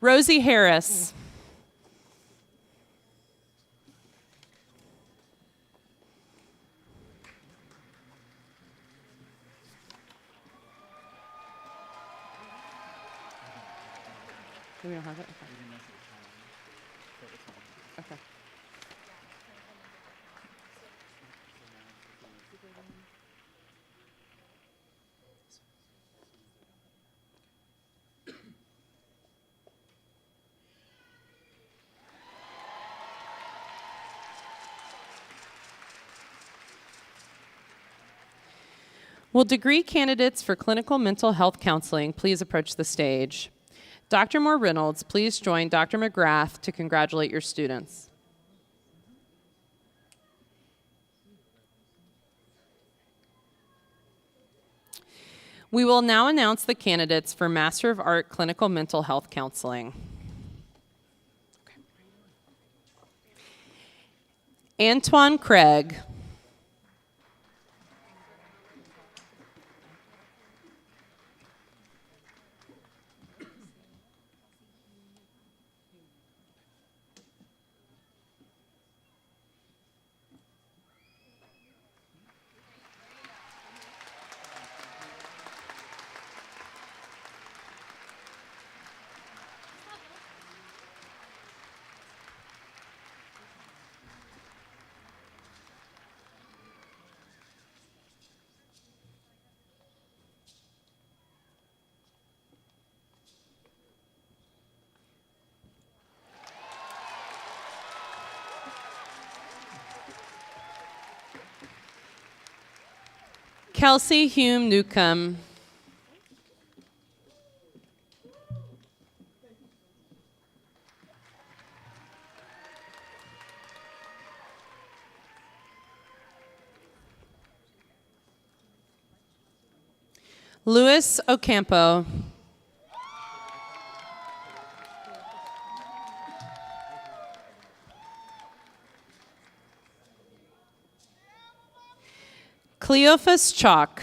Rosie Harris. We don't have it? Okay. Okay. Will degree candidates for clinical mental health counseling please approach the stage? Dr. Moore Reynolds, please join Dr. McGrath to congratulate your students. We will now announce the candidates for Master of Art Clinical Mental Health Counseling. Antoine Craig. Kelsey Hume Newcomb. Luis Ocampo. Cleophas Chalk.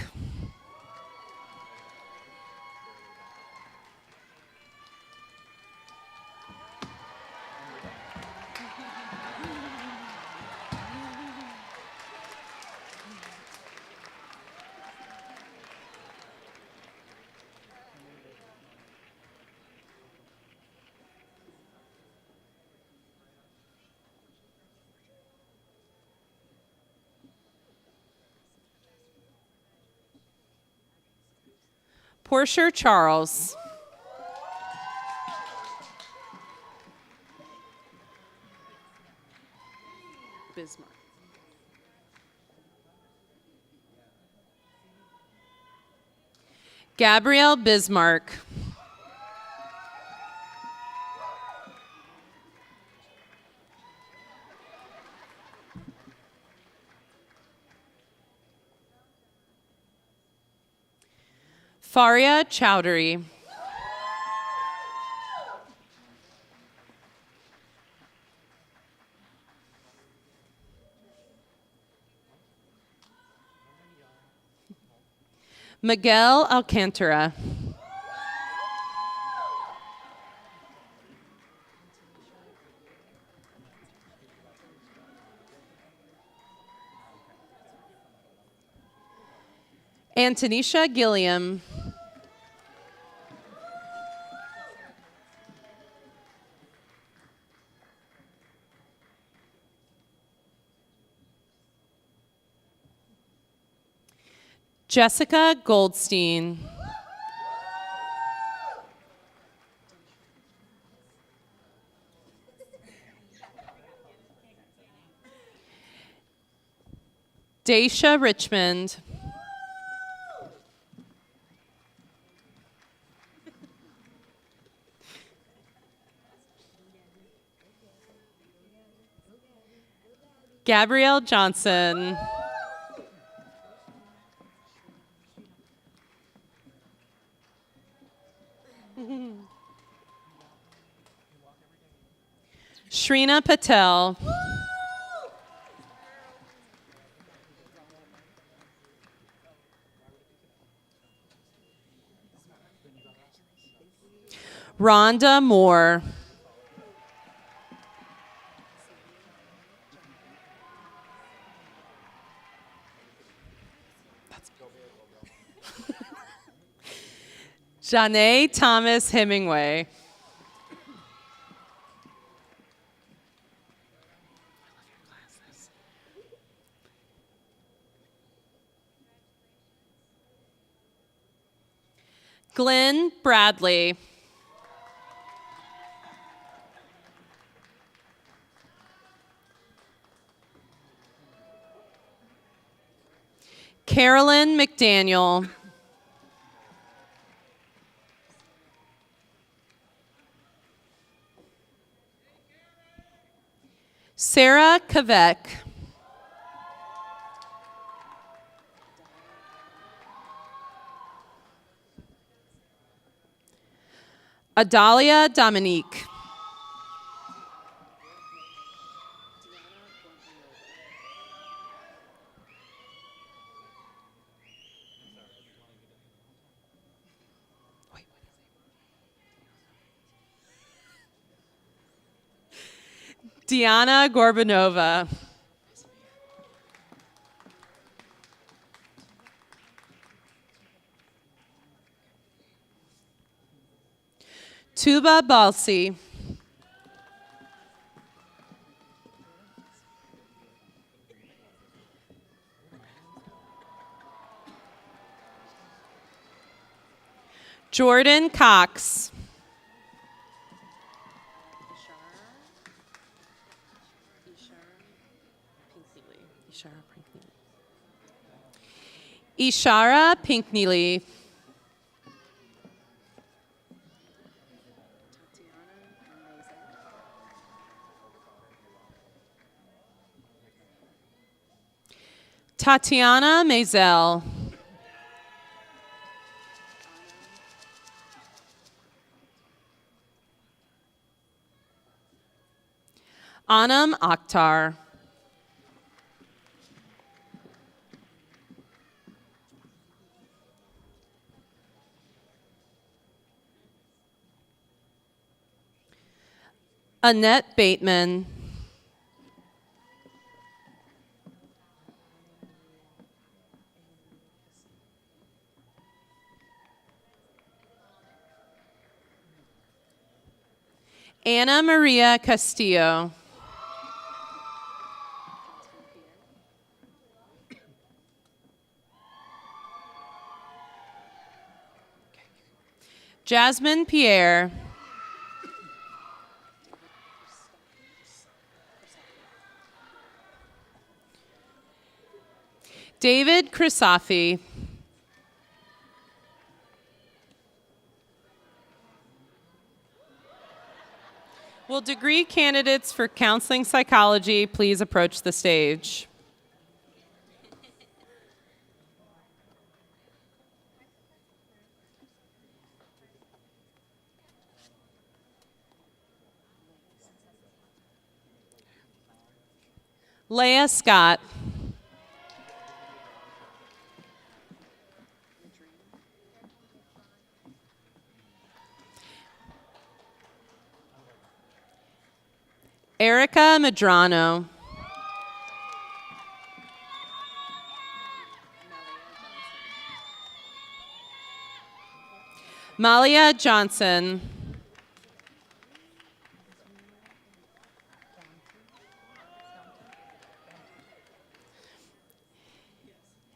Portia Charles. Bismarck. Gabrielle Bismarck. Faria Chowdhury. Miguel Alcantara. Antonisha Gilliam. Jessica Goldstein. Daisha Richmond. Gabrielle Johnson. Shrina Patel. Rhonda Moore. Janae Thomas Hemingway. Glenn Bradley. Carolyn McDaniel. Sarah Kavek. Adalia Dominique. Diana Gorbanova. Tuba Balsi. Jordan Cox. Ishara Pinkney. Tatiana Mazel. Anam Akhtar. Annette Bateman. Anna Maria Castillo. Jasmine Pierre. David Krisafi. Will degree candidates for counseling psychology please approach the stage? Leah Scott. Erica Medrano. Malia Johnson.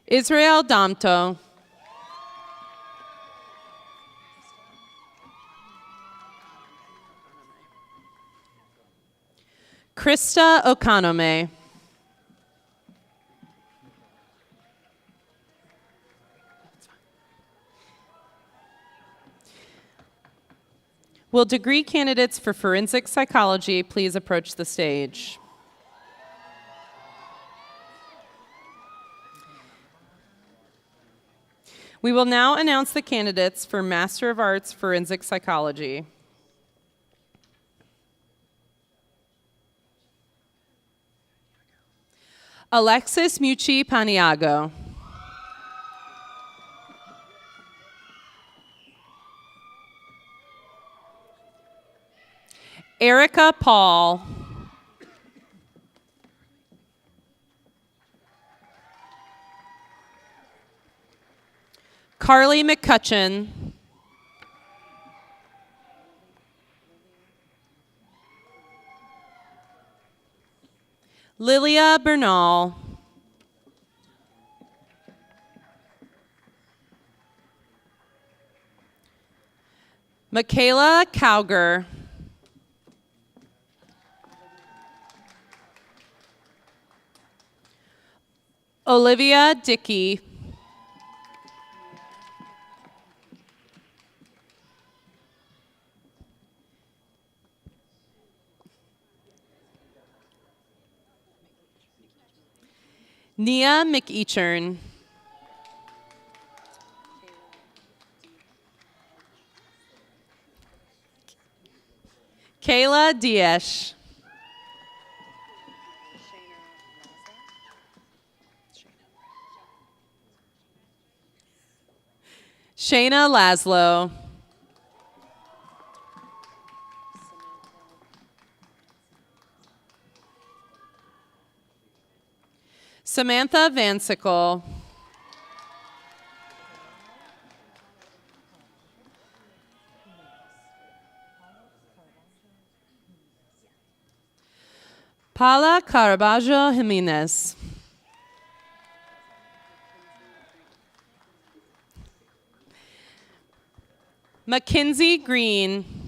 Israel Damto. Krista Okanome. Will degree candidates for forensic psychology please approach the stage? We will now announce the candidates for Master of Arts Forensic Psychology. Alexis Mucci Paniago. Erica Paul. Carly McCutcheon. Lilia Bernal. Michaela Cowger. Olivia Dickey. Nia McEachern. Kayla Diesch. Shayna Laszlo. Samantha Van Sickle. Paula Caraballo Jimenez. Mackenzie Green.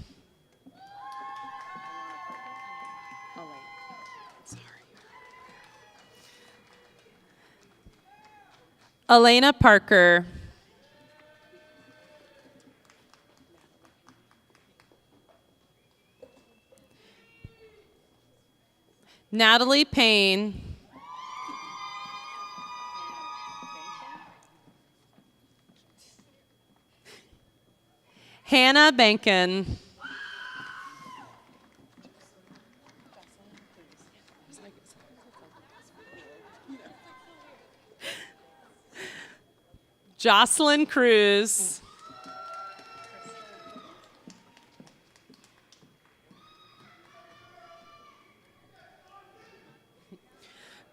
Elena Parker. Natalie Payne. Hannah Bankin. Jocelyn Cruz.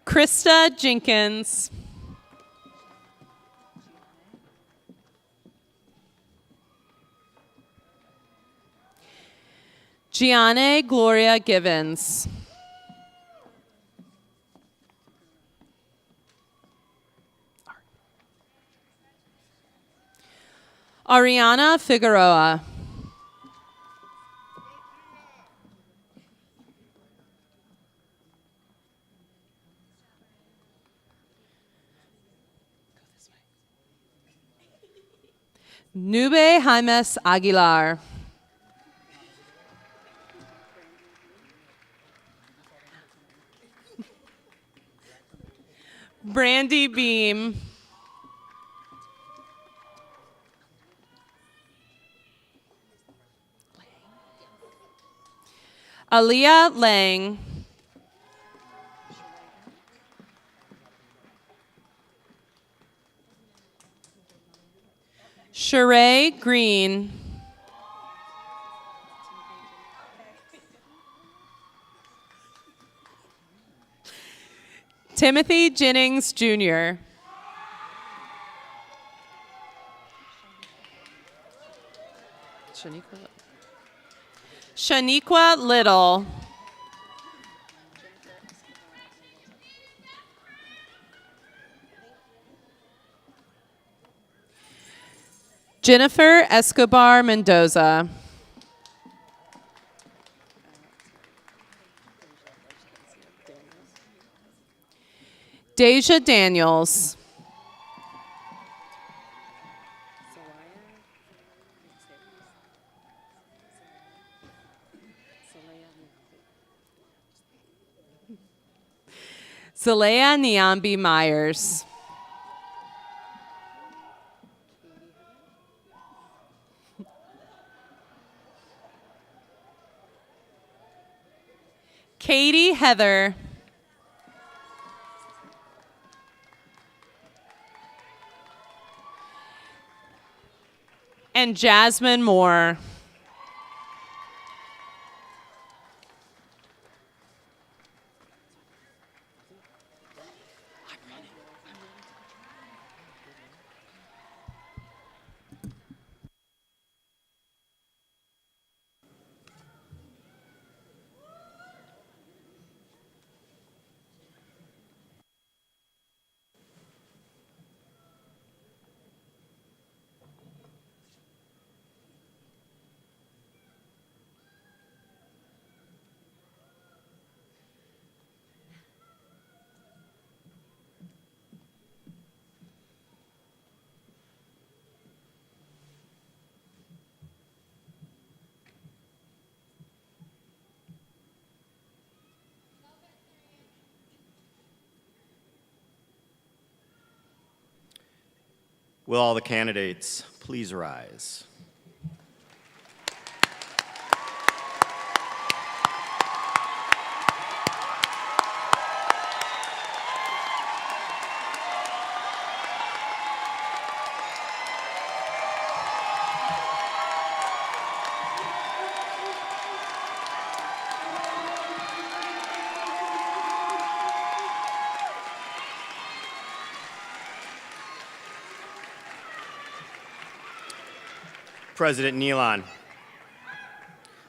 Krista Jenkins. Gianne Gloria Givens. Ariana Figueroa. Nube Jaimes Aguilar. Brandy Beam. Aaliyah Lang. Sheree Green. Timothy Jennings Jr. Shaniqua Little. Jennifer Escobar Mendoza. Deja Daniels. Zalea Niambi Myers. Katie Heather. And Jasmine Moore. Will all the candidates please rise? President Nealon,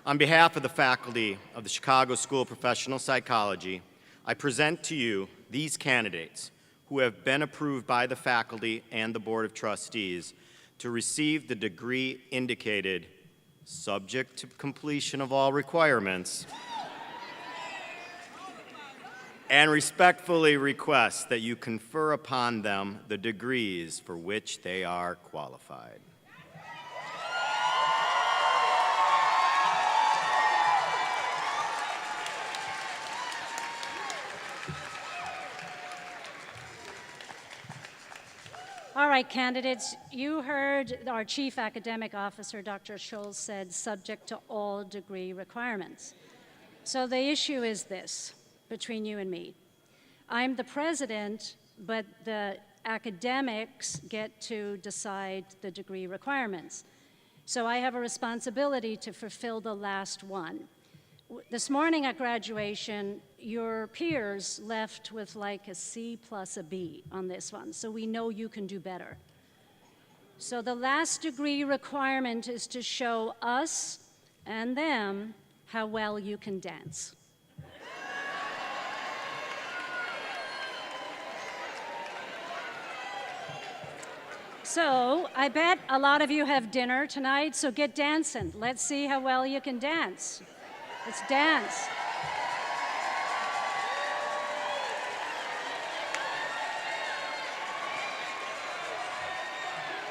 on behalf of the faculty of the Chicago School of Professional Psychology, I present to you these candidates who have been approved by the faculty and the Board of Trustees to receive the degree indicated, subject to completion of all requirements, and respectfully request that you confer upon them the degrees for which they are qualified. All right, candidates, you heard our Chief Academic Officer, Dr. Schultz, said subject to all degree requirements. So the issue is this, between you and me. I'm the president, but the academics get to decide the degree requirements. So I have a responsibility to fulfill the last one. This morning at graduation, your peers left with like a C plus a B on this one, so we know you can do better. So the last degree requirement is to show us and them how well you can dance. So I bet a lot of you have dinner tonight, so get dancing. Let's see how well you can dance. Let's dance.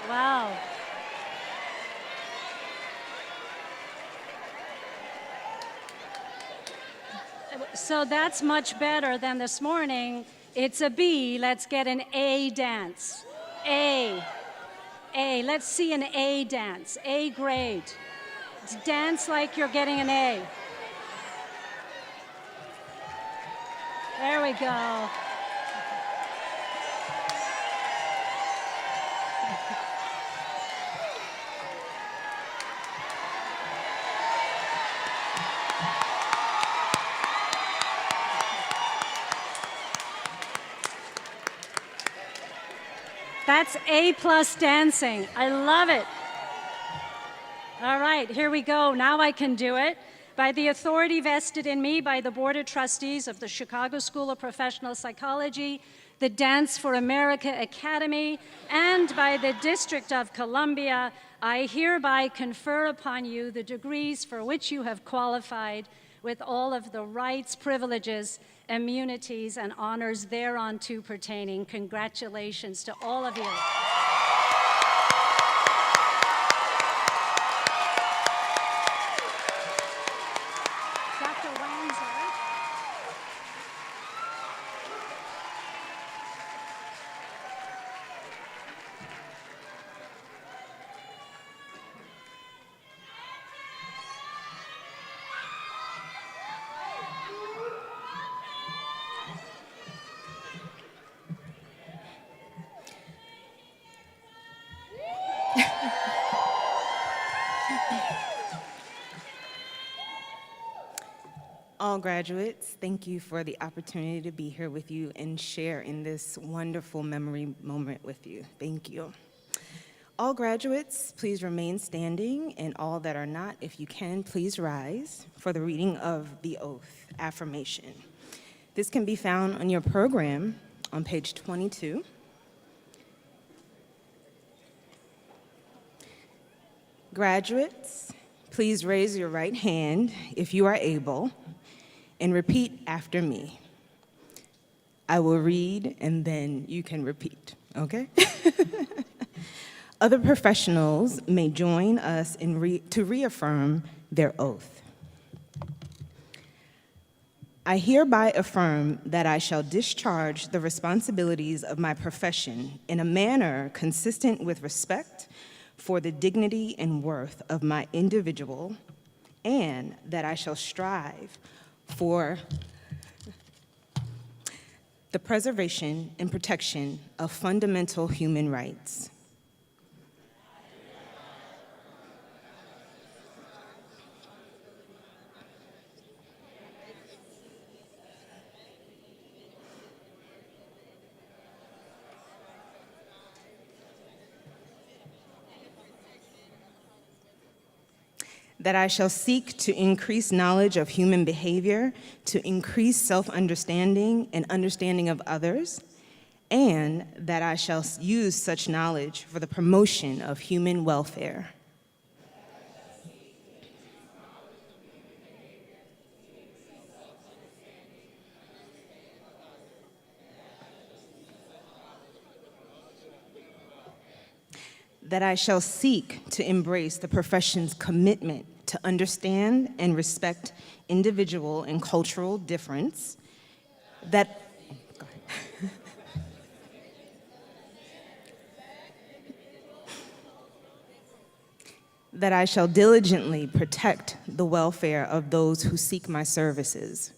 Wow. So that's much better than this morning. It's a B. Let's get an A dance. A. A. Let's see an A dance. A grade. Dance like you're getting an A. There we go. That's A+ dancing. I love it. All right, here we go. Now I can do it. By the authority vested in me by the Board of Trustees of the Chicago School of Professional Psychology, the Dance for America Academy, and by the District of Columbia, I hereby confer upon you the degrees for which you have qualified with all of the rights, privileges, immunities, and honors thereunto pertaining. Congratulations to all of you. Dr. Wanzer. All graduates, thank you for the opportunity to be here with you and share in this wonderful memory moment with you. Thank you. All graduates, please remain standing, and all that are not, if you can, please rise for the reading of the oath affirmation. This can be found on your program on page 22. Graduates, please raise your right hand if you are able and repeat after me. I will read and then you can repeat, okay? Other professionals may join us to reaffirm their oath. I hereby affirm that I shall discharge the responsibilities of my profession in a manner consistent with respect for the dignity and worth of my individual, and that I shall strive for the preservation and protection of fundamental human rights. That I shall seek to increase knowledge of human behavior, to increase self-understanding and understanding of others, and that I shall use such knowledge for the promotion of human welfare. That I shall seek to embrace the profession's commitment to understand and respect individual and cultural difference, that that I shall diligently protect the welfare of those who seek my services.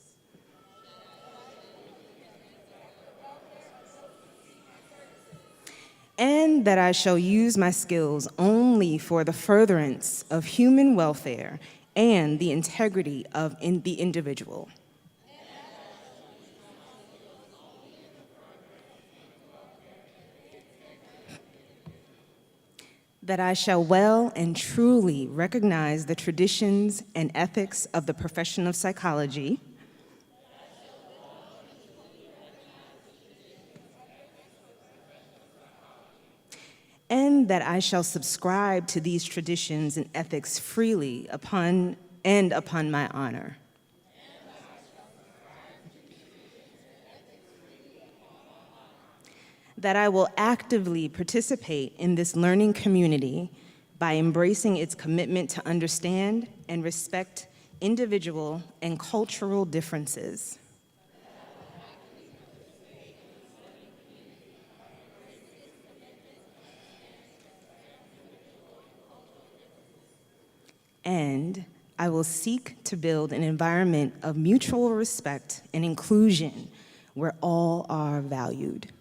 And that I shall use my skills only for the furtherance of human welfare and the integrity of the individual. That I shall well and truly recognize the traditions and ethics of the profession of psychology, and that I shall subscribe to these traditions and ethics freely upon my honor. That I will actively participate in this learning community by embracing its commitment to understand and respect individual and cultural differences. And I will seek to build an environment of mutual respect and inclusion where all are valued.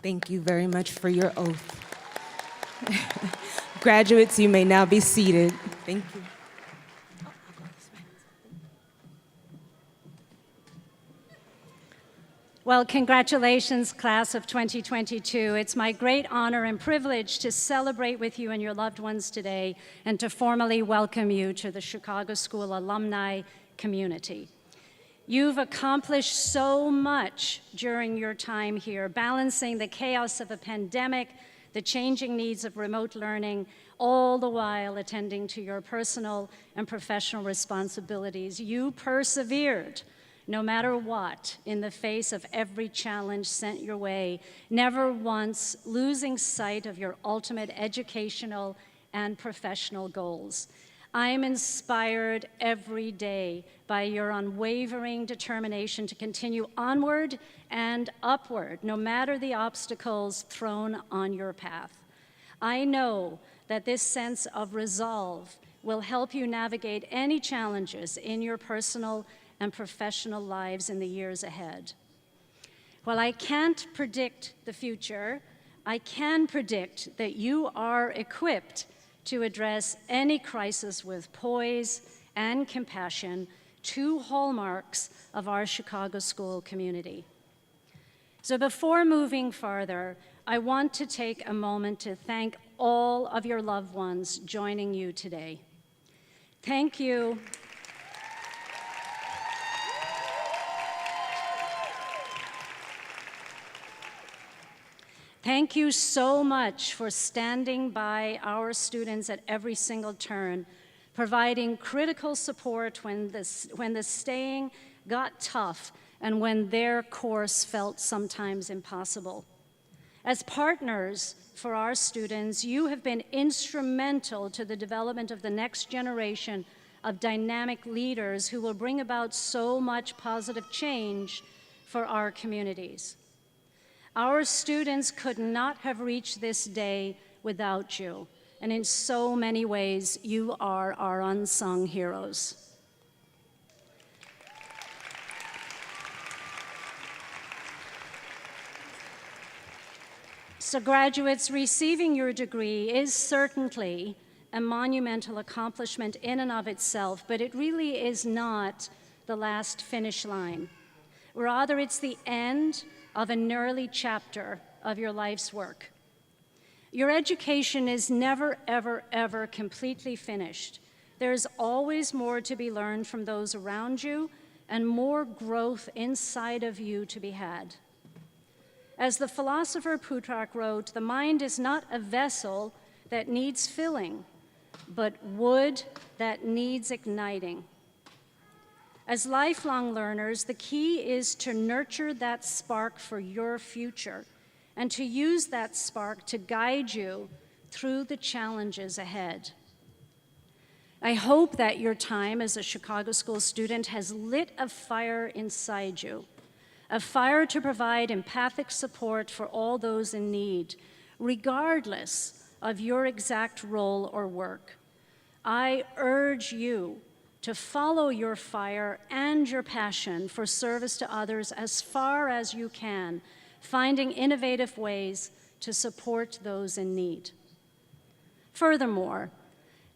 Thank you very much for your oath. Graduates, you may now be seated. Thank you. Well, congratulations, class of 2022. It's my great honor and privilege to celebrate with you and your loved ones today and to formally welcome you to the Chicago School alumni community. You've accomplished so much during your time here, balancing the chaos of a pandemic, the changing needs of remote learning, all the while attending to your personal and professional responsibilities. You persevered, no matter what, in the face of every challenge sent your way, never once losing sight of your ultimate educational and professional goals. I am inspired every day by your unwavering determination to continue onward and upward, no matter the obstacles thrown on your path. I know that this sense of resolve will help you navigate any challenges in your personal and professional lives in the years ahead. While I can't predict the future, I can predict that you are equipped to address any crisis with poise and compassion, two hallmarks of our Chicago school community. So before moving farther, I want to take a moment to thank all of your loved ones joining you today. Thank you. Thank you so much for standing by our students at every single turn, providing critical support when the staying got tough and when their course felt sometimes impossible. As partners for our students, you have been instrumental to the development of the next generation of dynamic leaders who will bring about so much positive change for our communities. Our students could not have reached this day without you, and in so many ways, you are our unsung heroes. So graduates, receiving your degree is certainly a monumental accomplishment in and of itself, but it really is not the last finish line. Rather, it's the end of an early chapter of your life's work. Your education is never, ever, ever completely finished. There's always more to be learned from those around you and more growth inside of you to be had. As the philosopher Plutarch wrote, the mind is not a vessel that needs filling, but wood that needs igniting. As lifelong learners, the key is to nurture that spark for your future and to use that spark to guide you through the challenges ahead. I hope that your time as a Chicago School student has lit a fire inside you, a fire to provide empathic support for all those in need, regardless of your exact role or work. I urge you to follow your fire and your passion for service to others as far as you can, finding innovative ways to support those in need. Furthermore,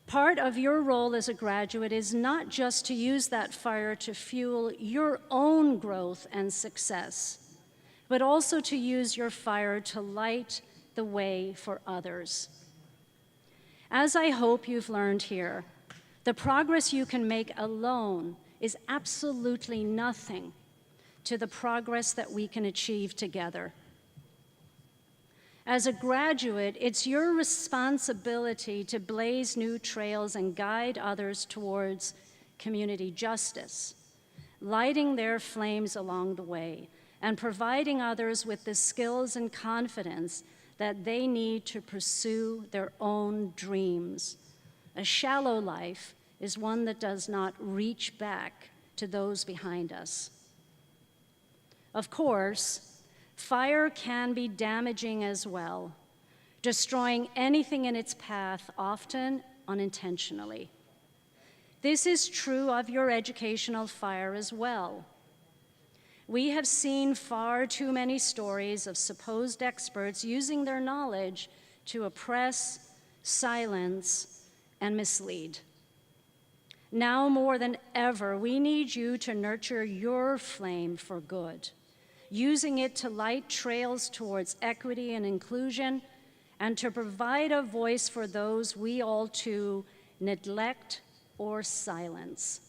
part of your role as a graduate is not just to use that fire to fuel your own growth and success, but also to use your fire to light the way for others. As I hope you've learned here, the progress you can make alone is absolutely nothing to the progress that we can achieve together. As a graduate, it's your responsibility to blaze new trails and guide others towards community justice, lighting their flames along the way, and providing others with the skills and confidence that they need to pursue their own dreams. A shallow life is one that does not reach back to those behind us. Of course, fire can be damaging as well, destroying anything in its path, often unintentionally. This is true of your educational fire as well. We have seen far too many stories of supposed experts using their knowledge to oppress, silence, and mislead. Now more than ever, we need you to nurture your flame for good, using it to light trails towards equity and inclusion, and to provide a voice for those we all too neglect or silence.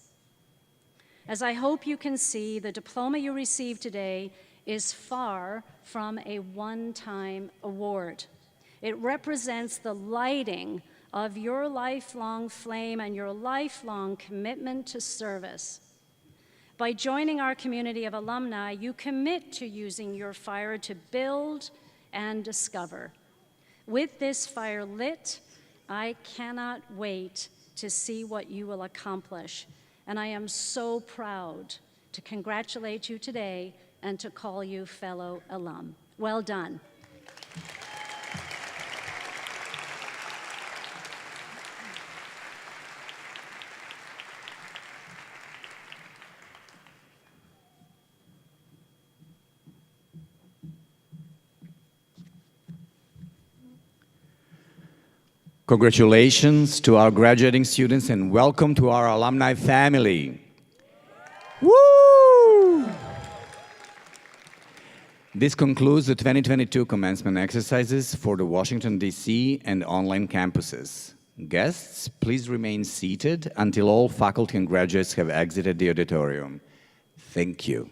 As I hope you can see, the diploma you receive today is far from a one-time award. It represents the lighting of your lifelong flame and your lifelong commitment to service. By joining our community of alumni, you commit to using your fire to build and discover. With this fire lit, I cannot wait to see what you will accomplish. And I am so proud to congratulate you today and to call you fellow alum. Well done. Congratulations to our graduating students and welcome to our alumni family. Woo! This concludes the 2022 commencement exercises for the Washington, D.C. and online campuses. Guests, please remain seated until all faculty and graduates have exited the auditorium. Thank you.